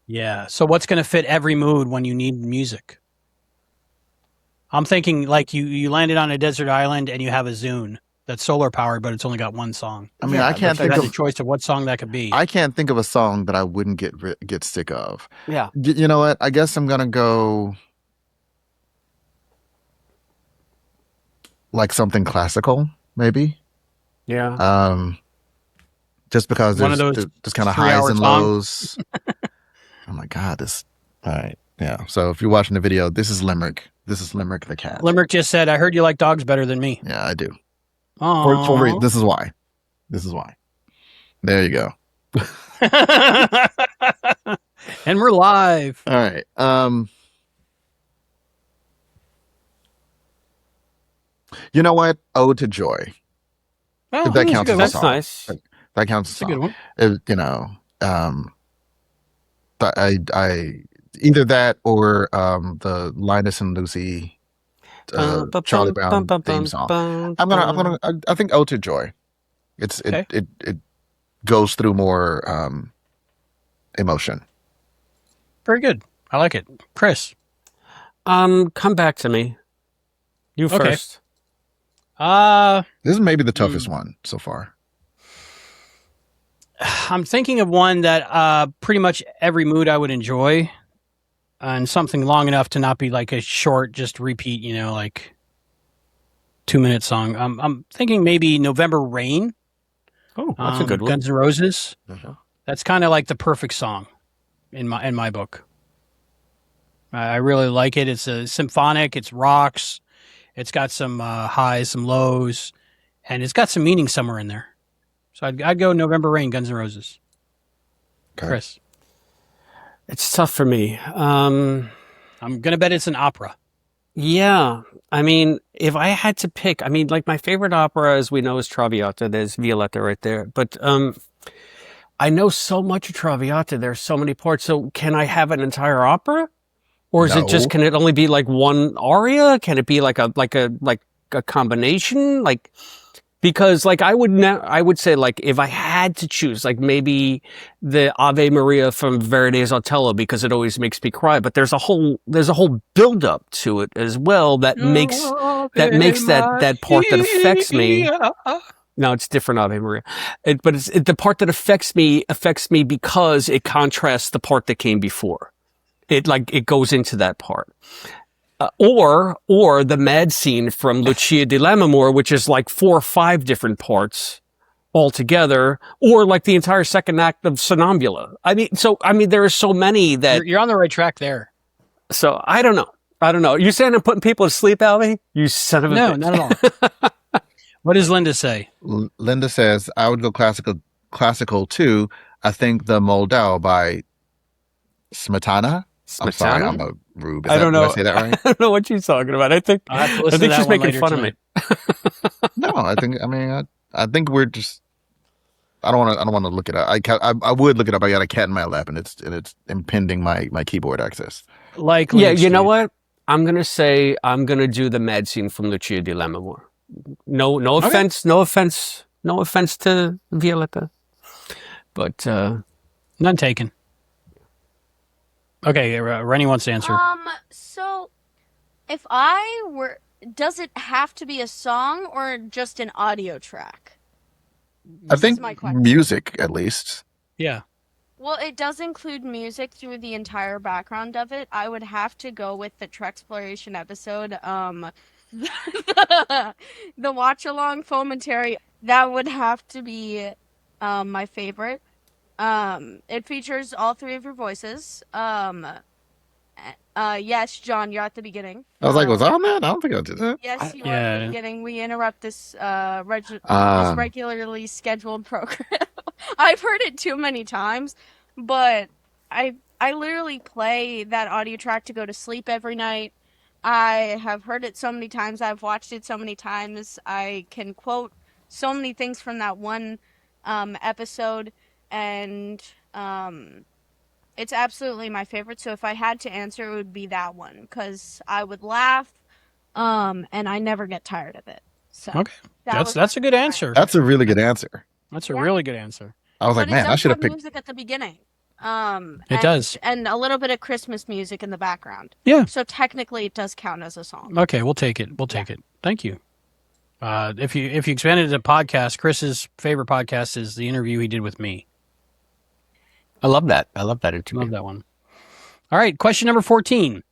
Yeah. So what's going to fit every mood when you need music? I'm thinking like you landed on a desert island and you have a Zune that's solar powered, but it's only got one song. I mean, Yeah, I can't If you think had of the choice of what song that could be. I can't think of a song that I wouldn't get sick of. Yeah. You know what? I guess I'm gonna go like something classical, maybe. Yeah. Just because One of there's those there's kind of 3 highs hour and songs. lows. Oh my God, this. All right, yeah. So if you're watching the video, this is Limerick. This is Limerick the cat. Limerick just said, "I heard you like dogs better than me." Yeah, I do. Oh. This is why. This is why. There you go. And we're live. All right. You know what? Ode to Joy. Oh, If that that's a counts good as a one. That's song. nice. That counts as That's a good one. You know, I either that or the Linus and Lucy Charlie Brown theme song. I think Ode to Joy. Okay. It goes through more emotion. Very good. I like it. Chris. Come back to me. You Okay. first. This is maybe the toughest one so far. I'm thinking of one that pretty much every mood I would enjoy, and something long enough to not be like a short, just repeat, like 2-minute song. I'm thinking maybe November Rain. Oh, that's a good one. Guns N' Roses. Uh-huh. That's kind of like the perfect song in my book. I really like it. It's a symphonic. It's rocks. It's got some highs, some lows, and it's got some meaning somewhere in there. So I'd go November Rain, Guns N' Roses. Okay. Chris. It's tough for me. I'm gonna bet it's an opera. Yeah. I mean, if I had to pick, I mean, like my favorite opera, as we know, is Traviata. There's Violetta right there. But I know so much of Traviata. There's so many parts. So can I have an entire opera? Or is it just, No. can it only be like one aria? Can it be like a combination? Like, because like I would say like if I had to choose, like maybe the Ave Maria from Verdi's Otello, because it always makes me cry. But there's a whole build up to it as well that makes that part that affects me. No, it's different Ave Maria, but it's the part that affects me because it contrasts the part that came before. It goes into that part. Or the mad scene from Lucia di Lammermoor, which is like 4 or 5 different parts altogether, or like the entire second act of Sonnambula. I mean, there are so many that You're on the right track there. So I don't know. You saying I'm putting people to sleep, Albie? You son of a No, bitch. not at all. What does Linda say? Linda says I would go classical too. I think the Moldau by Smetana. I'm sorry, I'm a rube. I don't know. Did I say that right? I don't know what she's talking about. I think I'll have to listen to that she's one making later fun of me. No, I think we're just. I don't want to look it up. I would look it up. I got a cat in my lap, and it's impeding my keyboard access. Like, Yeah, you know what? I'm gonna do the mad scene from Lucia di Lammermoor. No offense to Violetta, but None taken. Okay, Rennie wants to answer. So if I were, does it have to be a song or just an audio track? I think my question. music, at least. Yeah. Well, it does include music through the entire background of it. I would have to go with the Treksploration episode. The watch-along fomentary, that would have to be my favorite. It features all 3 of your voices. Yes, John, you're at the beginning. I was like, was I on that? I don't think I did that. Yes, you are Yeah. at the beginning. We interrupt this this regularly scheduled program. I've heard it too many times, but I literally play that audio track to go to sleep every night. I have heard it so many times. I've watched it so many times. I can quote so many things from that one episode, and It's absolutely my favorite. So if I had to answer, it would be that one because I would laugh, and I never get tired of it. So Okay, that that's a good answer. That's a really good answer. That's a really good answer. I was like, But man, it I does should have have picked. music at the beginning. It does. And a little bit of Christmas music in the background. Yeah. So technically, it does count as a song. Okay, we'll take it. We'll take it. Thank you. If you expanded it to podcast, Chris's favorite podcast is the interview he did with me. I love that. I love that interview. Love that one. All right, question number 14.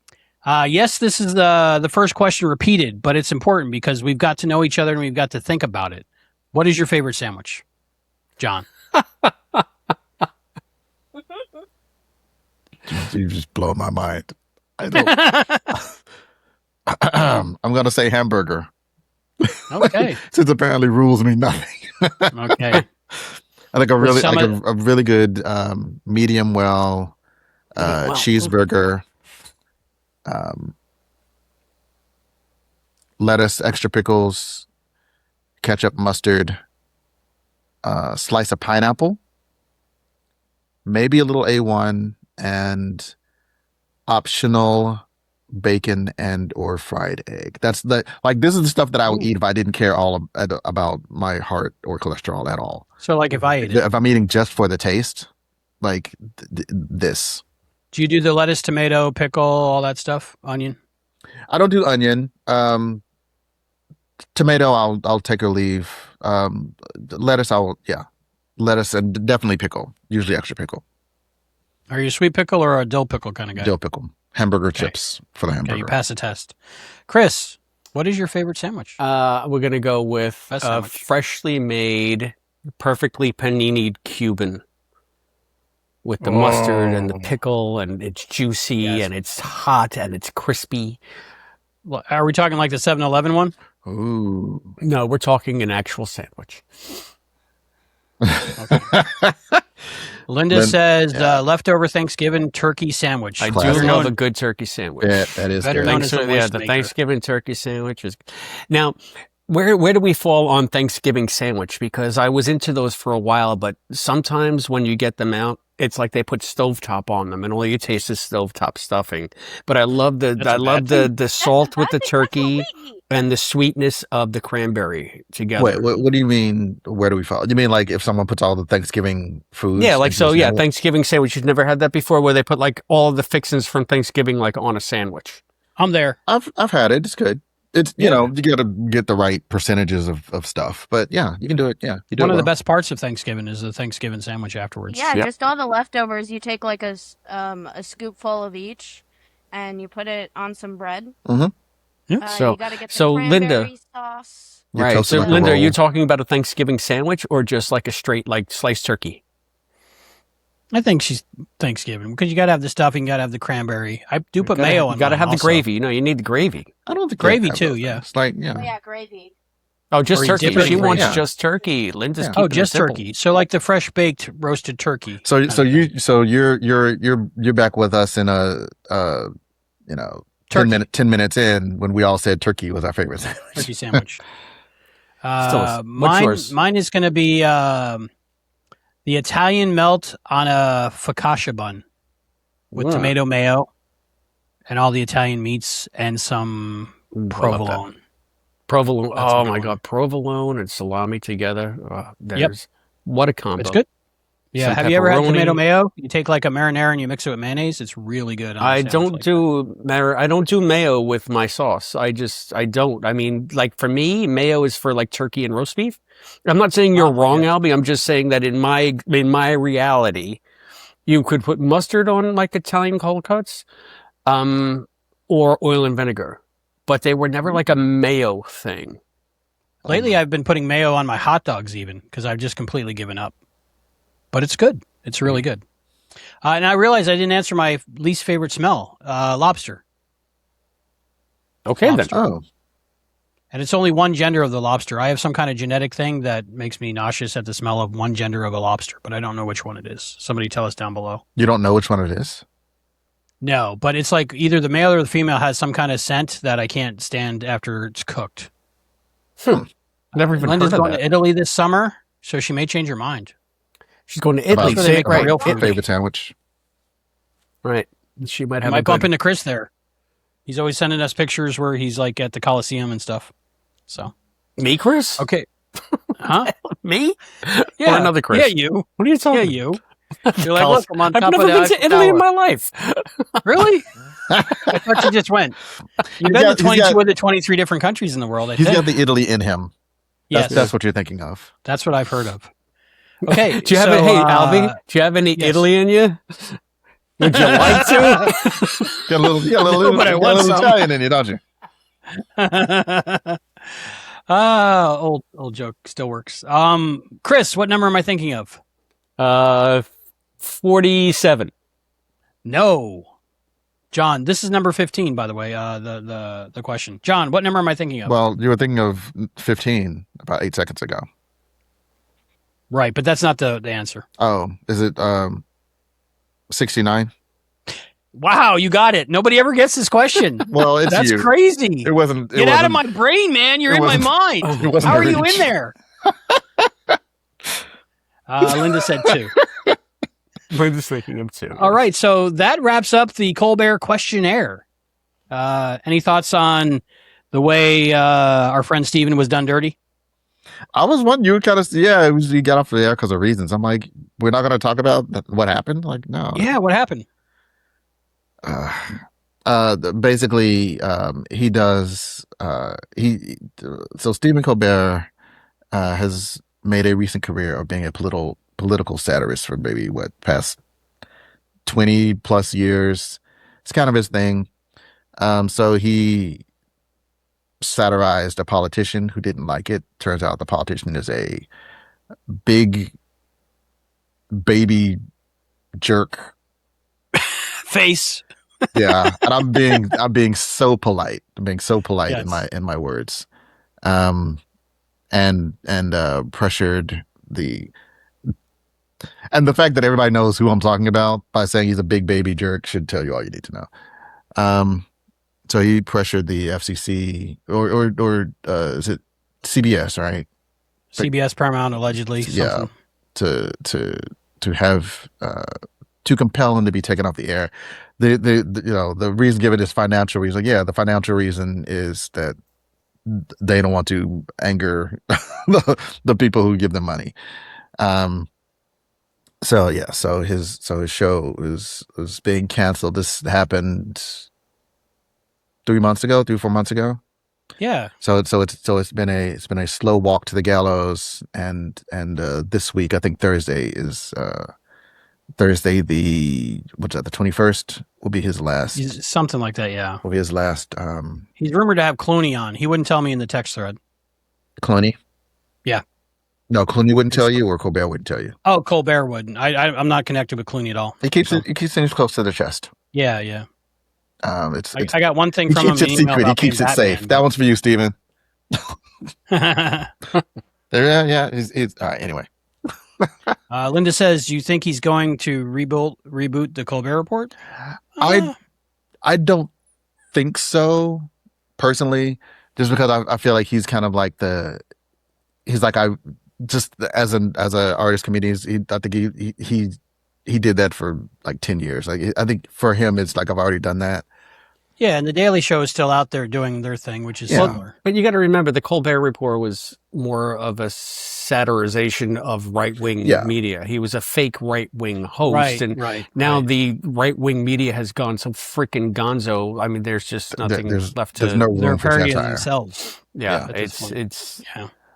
Yes, this is the first question repeated, but it's important because we've got to know each other and we've got to think about it. What is your favorite sandwich, John? You just blow my mind. I don't. I'm gonna say hamburger. Okay. Since apparently rules mean nothing. Okay. I think a really good medium well cheeseburger, lettuce, extra pickles, ketchup, mustard, slice of pineapple, maybe a little A1, and optional bacon and or fried egg. That's this is the stuff that I would eat if I didn't care about my heart or cholesterol at all. So like if I ate it. If I'm eating just for the taste, like this. Do you do the lettuce, tomato, pickle, all that stuff? Onion? I don't do onion. Tomato, I'll take or leave. Lettuce, lettuce and definitely pickle. Usually extra pickle. Are you a sweet pickle or a dill pickle kind of guy? Dill pickle. Hamburger chips for the hamburger. Okay, you pass the test. Chris, what is your favorite sandwich? We're going to go with a freshly made, perfectly paninied Cuban with the mustard and the pickle, and it's juicy and it's hot and it's crispy. Well, are we talking like the 7-Eleven one? Ooh. No, we're talking an actual sandwich. Okay. Linda says leftover Thanksgiving turkey sandwich. I do love a good turkey sandwich. Yeah, that is better good. known as a The Thanksgiving turkey sandwich is. Now, where do we fall on Thanksgiving sandwich? Because I was into those for a while, but sometimes when you get them out, it's like they put stovetop on them, and all you taste is stovetop stuffing. But I love the salt with the turkey and the sweetness of the cranberry together. Wait, what do you mean? Where do we fall? You mean like if someone puts all the Thanksgiving foods? Yeah, Thanksgiving sandwich. You've never had that before, where they put like all of the fixings from Thanksgiving like on a sandwich. I'm there. I've had it. It's good. It's you got to get the right percentages of stuff, but yeah, you can do it. Yeah, you do One it of well. the best parts of Thanksgiving is the Thanksgiving sandwich afterwards. Yeah, just all the leftovers. You take like a scoopful of each, and you put it on some bread. Mm-hmm. Yeah. You gotta get the cranberry sauce. Right. So Linda, are you talking about a Thanksgiving sandwich or just like a straight like sliced turkey? I think she's Thanksgiving because you got to have the stuffing, you got to have the cranberry. I do put mayo on. You got to have also. the gravy. You know, you need the gravy. I don't think gravy too. Yeah, it's like Oh yeah, gravy. Oh, just turkey. She wants Yeah. just turkey. Linda's Oh, just turkey. So like the fresh baked roasted turkey. So you're back with us in a 10 minutes in when we all said turkey was our favorite sandwich. Turkey sandwich. What's yours? Mine is going to be the Italian melt on a focaccia bun with tomato mayo and all the Italian meats and some provolone. Provolone. That's Oh my God, provolone and salami together. What a combo! It's good. Yeah, Some have you ever had pepperoni. tomato mayo? You take like a marinara and you mix it with mayonnaise. It's really good. I don't do mayo with my sauce. I don't. I mean, like for me, mayo is for like turkey and roast beef. I'm not saying you're wrong, Albie. I'm just saying that in my reality, you could put mustard on like Italian cold cuts, or oil and vinegar, but they were never like a mayo thing. Lately, I've been putting mayo on my hot dogs even because I've just completely given up. But it's good. It's really good. And I realized I didn't answer my least favorite smell, lobster. Okay, lobster. then. Oh, And it's only one gender of the lobster. I have some kind of genetic thing that makes me nauseous at the smell of one gender of a lobster, but I don't know which one it is. Somebody tell us down below. you don't know which one it is? No, but it's like either the male or the female has some kind of scent that I can't stand after it's cooked. Never even Linda's heard of going that. to Italy this summer, so she may change her mind. She's going to Italy. That's where they make Right. real food. Favorite sandwich? Right. She might I have might a bump good... into Chris there. He's always sending us pictures where he's like at the Coliseum and stuff. So Me, Chris? okay, huh? Me? Yeah, Or another Chris? Yeah, you. What are you talking Yeah, you. You're like, look, I'm on I've top never of the been to Eiffel Italy in Tower. my life. Really? I thought you just went. You've been to 22 of the 23 different countries in the world. He's got the Italy in him. Yes, That's what you're thinking of. that's what I've heard of. Okay, Do you have hey, Albie, do you have any yes. Italy in you? Would you like to? Got a little But I want some. Italian in you, don't you? Old joke still works. Chris, what number am I thinking of? 47. No. John, this is number 15, by the way, the question. John, what number am I thinking of? Well, you were thinking of 15 about 8 seconds ago. Right, but that's not the answer. Oh, is it 69? Wow, you got it. Nobody ever gets this question. Well, it's That's you. crazy. It wasn't. Get out of my brain, man. You're in my mind. It wasn't How are you reach. in there? Linda said 2. We're just thinking of 2. All right, so that wraps up the Colbert Questionnaire. Any thoughts on the way our friend Stephen was done dirty? I was wondering, you were kind of, he got off the air because of reasons. I'm like, we're not going to talk about what happened? Like, no. Yeah, what happened? Basically, he does, so Stephen Colbert has made a recent career of being a political satirist for maybe, past 20 plus years. It's kind of his thing. So he satirized a politician who didn't like it. Turns out the politician is a big baby jerk Face. Yeah, and I'm being so polite. I'm being so polite Yes. in my words, and pressured the fact that everybody knows who I'm talking about by saying he's a big baby jerk should tell you all you need to know. So he pressured the FCC or is it CBS, right? CBS Paramount allegedly. Yeah, Something. to have to compel him to be taken off the air. The reason given is financial reason. Like, yeah, the financial reason is that they don't want to anger the people who give them money. So his show was being canceled. This happened 4 months ago. Yeah. So it's been a slow walk to the gallows, and this week I think Thursday is Thursday the 21st will be his last. Something like that, yeah. Will be his last. He's rumored to have Clooney on. He wouldn't tell me in the text thread. Clooney? Yeah. No, Clooney wouldn't tell you, or Colbert wouldn't tell you. Oh, Colbert wouldn't. I'm not connected with Clooney at all. He keeps things close to the chest. Yeah. It's I got one thing he from him. keeps it secret. He keeps it safe. That one's for you, Steven. Yeah. He's all right. Anyway. Linda says, "Do you think he's going to reboot the Colbert Report?" I don't think so, personally, just because I feel like he's kind of like he's like I just as an artist comedian. I think he did that for like 10 years. Like I think for him it's like I've already done that. Yeah, and the Daily Show is still out there doing their thing, which is similar. But you got to remember, the Colbert Report was more of a satirization of right-wing media. He was a fake right-wing host. Now the right-wing media has gone so freaking gonzo. I mean, there's just nothing left to... There's no room they're for parodying satire. themselves. Yeah,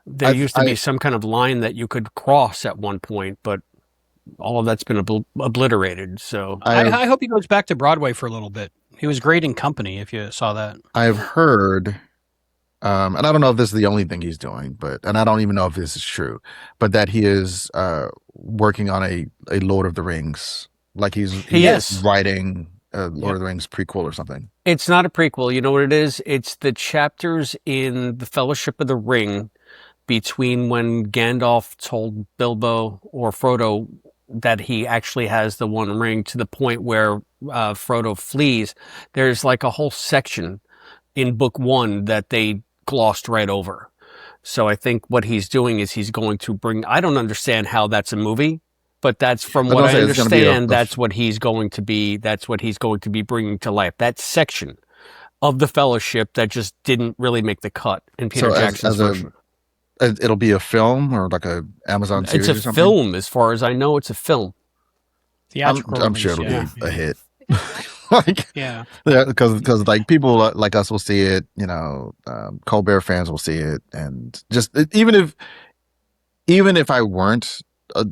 there used to be some kind of line that you could cross at one point, but all of that's been obliterated. So I hope he goes back to Broadway for a little bit. He was great in Company, if you saw that. I've heard, and I don't know if this is the only thing he's doing, and I don't even know if this is true, but that he is working on a Lord of the Rings. Like he is writing a Lord of the Rings prequel or something. It's not a prequel. You know what it is? It's the chapters in the Fellowship of the Ring between when Gandalf told Bilbo or Frodo that he actually has the One Ring to the point where Frodo flees. There's like a whole section in book 1 that they glossed right over. So I think what he's doing is he's going to bring... I don't understand how that's a movie, But that's from But what don't I say it's gonna be understand. That's what he's going to be. That's what he's going to be bringing to life. That section of the Fellowship that just didn't really make the cut in Peter Jackson's version. It'll be a film or like a Amazon series It's or a something? film, as far as I know. It's a film. Theatrical I'm sure it'll release, be a hit. Like, yeah. because like people like us will see it, you know, Colbert fans will see it, and just even if I weren't a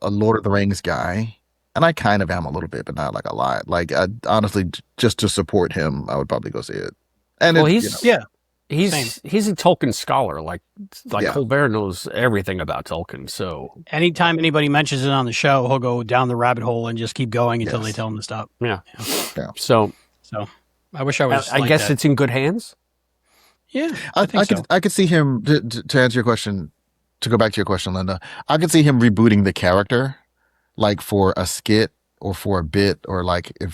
Lord of the Rings guy, and I kind of am a little bit, but not like a lot. Like, honestly, just to support him, I would probably go see it. And Well, he's Same. he's a Tolkien scholar. Like Yeah. Colbert knows everything about Tolkien. So Anytime anybody mentions it on the show, he'll go down the rabbit hole and just keep going until they tell him to stop. yeah. Yeah. So I wish I was. I like guess that. it's in good hands. Yeah, I think so. I could see him to answer your question. To go back to your question, Linda, I could see him rebooting the character, like for a skit or for a bit, or like I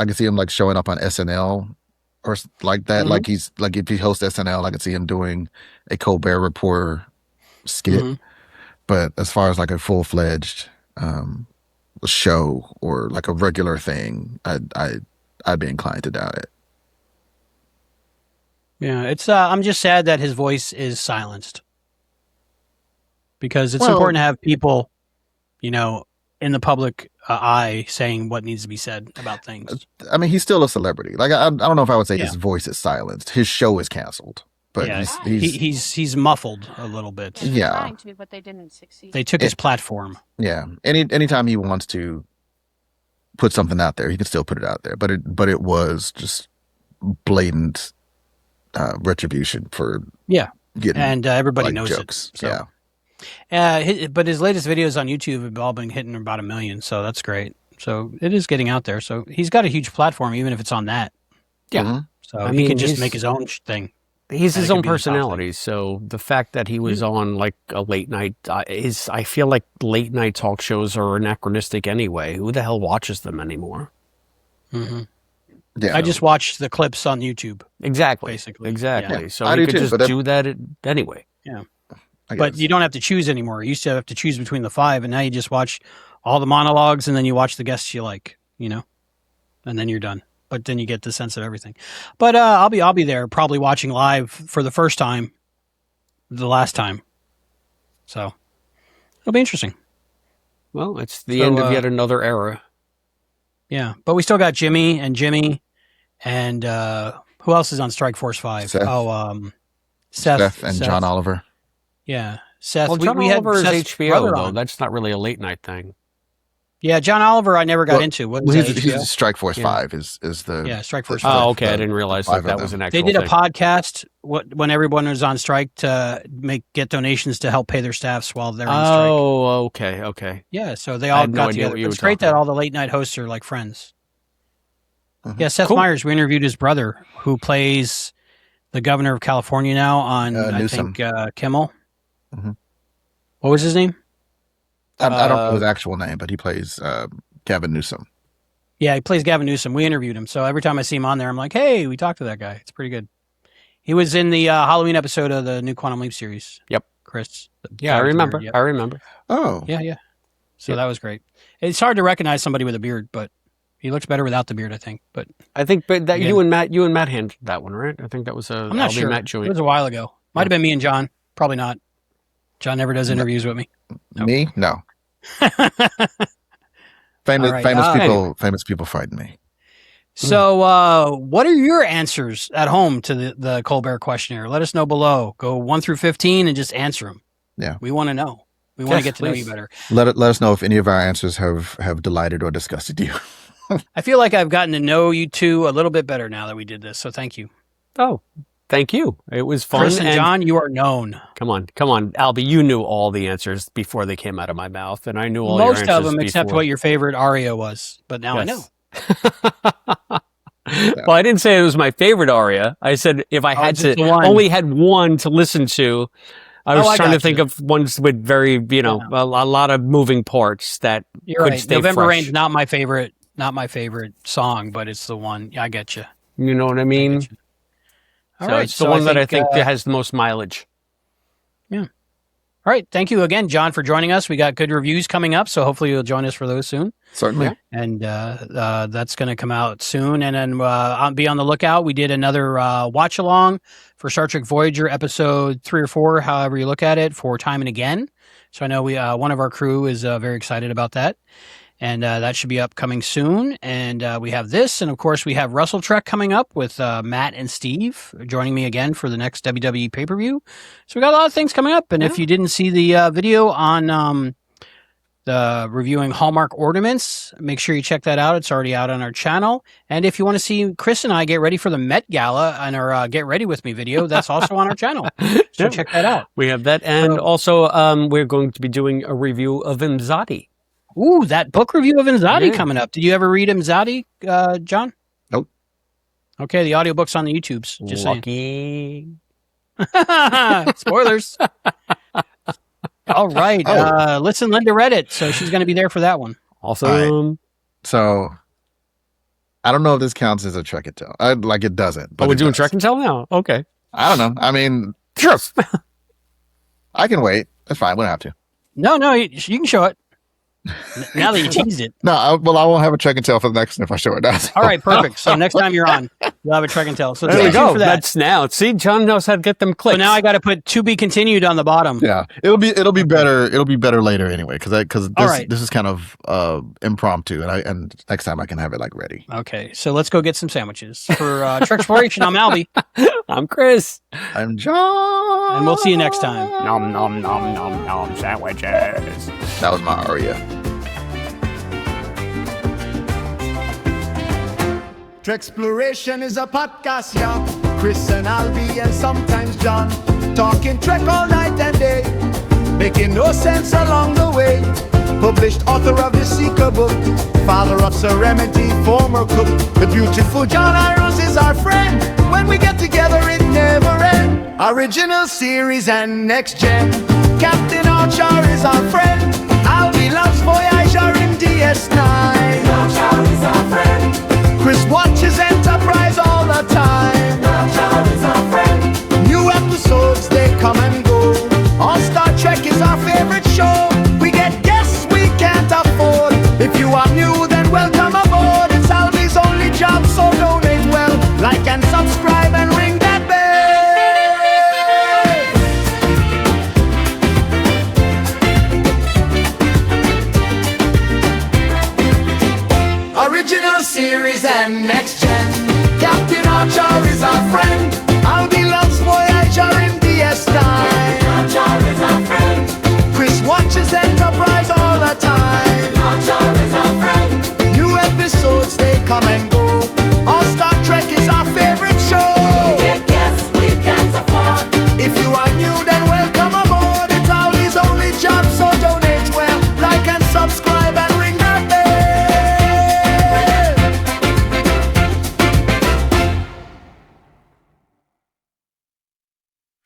could see him like showing up on SNL or like that. Mhm. Like he's like if he hosts SNL, I could see him doing a Colbert Report skit. Mhm. But as far as like a full-fledged show or like a regular thing, I'd be inclined to doubt it. Yeah, it's. I'm just sad that his voice is silenced because it's important to have people, you know, in the public eye saying what needs to be said about things. I mean, he's still a celebrity. Like I don't know if I would say Yeah. his voice is silenced. His show is canceled, but Yeah, he's muffled a little bit. They were Yeah. trying to, but they didn't succeed. They took his platform. yeah. Anytime he wants to put something out there, he can still put it out there. But it was just blatant retribution for getting And everybody like, knows jokes. it. So. But his latest videos on YouTube have all been hitting about 1 million, so that's great. So it is getting out there. So he's got a huge platform, even if it's on that. Yeah. Mhm. So I he mean, could just he's- make his own thing. He's And his it could own be the top thing. personality. So the fact that he was on like a late night I feel like late night talk shows are anachronistic anyway. Who the hell watches them anymore? Mm-hmm. Yeah. I just watched the clips on YouTube. Exactly. Basically. Exactly. Yeah. So I he do could too, just but do that anyway. I But guess. you don't have to choose anymore. You used to have to choose between the 5, and now you just watch all the monologues, and then you watch the guests you like, you know, and then you're done. But then you get the sense of everything. But I'll be there, probably watching live for the first time, the last time. So it'll be interesting. Well, it's the end of yet another era. Yeah, but we still got Jimmy, and who else is on Strike Force 5? Seth. Seth and John Oliver. Yeah, Seth. Well, John we had Oliver is Seth's HBO brother though. on. That's not really a late night thing. Yeah, John Oliver I never got Well, into. What Well, was that, he's HBO? Strike Force Yeah. 5 is the Yeah, Strike Force the- 5. Oh, okay. I the- didn't realize five that of was them. an actual They did a thing. podcast when everyone was on strike to get donations to help pay their staffs while they're on strike. Oh, okay. Yeah, so they I all had no got idea together. what you It's were great that talking all the late night hosts are like friends. Mhm. Yeah, Seth Cool. Meyers, we interviewed his brother who plays the governor of California now on, I Newsom. think, Kimmel. Mhm. What was his name? I don't know his actual name, but he plays Gavin Newsom. Yeah, he plays Gavin Newsom. We interviewed him. So every time I see him on there, I'm like, hey, we talked to that guy. It's pretty good. He was in the Halloween episode of the new Quantum Leap series. Yep. Chris. Yeah, I remember. Yep. I remember. Oh, Yeah. So Yep. that was great. It's hard to recognize somebody with a beard, but he looks better without the beard, I think. But I think, but that Again. you and Matt handled that one, right? I think that was a I'm not Albie sure. Matt It joint. was a while ago. Might Yeah. have been me and John. Probably not. John never does interviews with me. Nope. me? No. All right, Famous people frighten me. So, what are your answers at home to the Colbert Questionnaire? Let us know below. Go 1 through 15 and just answer them. Yeah. We want to know. We want to Yes, get to know please. you better. Let us know if any of our answers have delighted or disgusted you. I feel like I've gotten to know you two a little bit better now that we did this. So thank you. Oh, thank you. It was fun. Chris and John, you are known. Come on, Albie. You knew all the ansers before they came out of my mouth, and I knew all Most your answers of them, except before. what your favorite aria was. But now I know. Well, I didn't say it was my favorite aria. I said if I had just to the one. only had one to listen to, I was I trying to got think you. of ones with very, a lot of moving parts that You're could right. stay November fresh. Rain's not my favorite song, but it's the one. Yeah, I get you. You know what I mean? get you. All So right, it's the one that I think uh, has the most mileage. All right. Thank you again, John, for joining us. We got good reviews coming up, so hopefully you'll join us for those soon. Certainly. Yeah. And that's going to come out soon. And then be on the lookout. We did another watch along for Star Trek Voyager episode 3 or 4, however you look at it, for Time and Again. So I know one of our crew is very excited about that. And that should be upcoming soon. And we have this. And, of course, we have Russell Trek coming up with Matt and Steve joining me again for the next WWE pay-per-view. So we got a lot of things coming up. And if you didn't see the video on the reviewing Hallmark ornaments, make sure you check that out. It's already out on our channel. And if you want to see Chris and I get ready for the Met Gala and our Get Ready With Me video, that's also on our channel. So check that out. We have that. And also we're going to be doing a review of Imzadi. Ooh, that book review of Imzadi coming up. Did you ever read Imzadi, John? Nope. Okay, the audiobook's on the YouTubes. Just saying. Spoilers. All right. Listen, Linda read it, so she's going to be there for that one. Awesome. Right. So, I don't know if this counts as a Trek and Tell. Like it doesn't. But we're doing Trek and Tell now? Okay. I don't know. I mean, sure. I can wait. That's fine. We don't have to. No, you can show it. Now that you teased it. No, I won't have a Trek and Tell for the next one if I show it now. So. All right, perfect. So next time you're on, you'll have a Trek and Tell. So there we go. For that. That's now. See, John knows how to get them clicks. So now I got to put to be continued on the bottom. Yeah, it'll be better. It'll be better later anyway because this is kind of impromptu, and next time I can have it like ready. Okay, so let's go get some sandwiches for Treksploration. I'm Albie. I'm Chris. I'm John. And we'll see you next time. Nom nom nom nom nom sandwiches. That was my aria. Treksploration is a podcast, yeah. Chris and Albie and sometimes John talking Trek all night and day, making no sense along the way. Published author of the Seeker book, father of Serenity, former cook. The beautiful John Irons is our friend. When we get together, it never ends. Original series and next gen. Captain Archer is our friend. Albie loves Voyager in DS9. Archer is our friend. Chris watches Enterprise all the time. Archer is our friend. New episodes, they come and go. On Star Trek is our favorite show. We get guests we can't afford. If you are new, then welcome aboard. It's Albie's only job, so donate well. Like and subscribe and ring that bell. Original series and next gen. Captain Archer is our friend. Albie loves Voyager in DS9. Archer is our friend. Chris watches Enterprise all the time. Archer is our friend. New episodes, they come and go.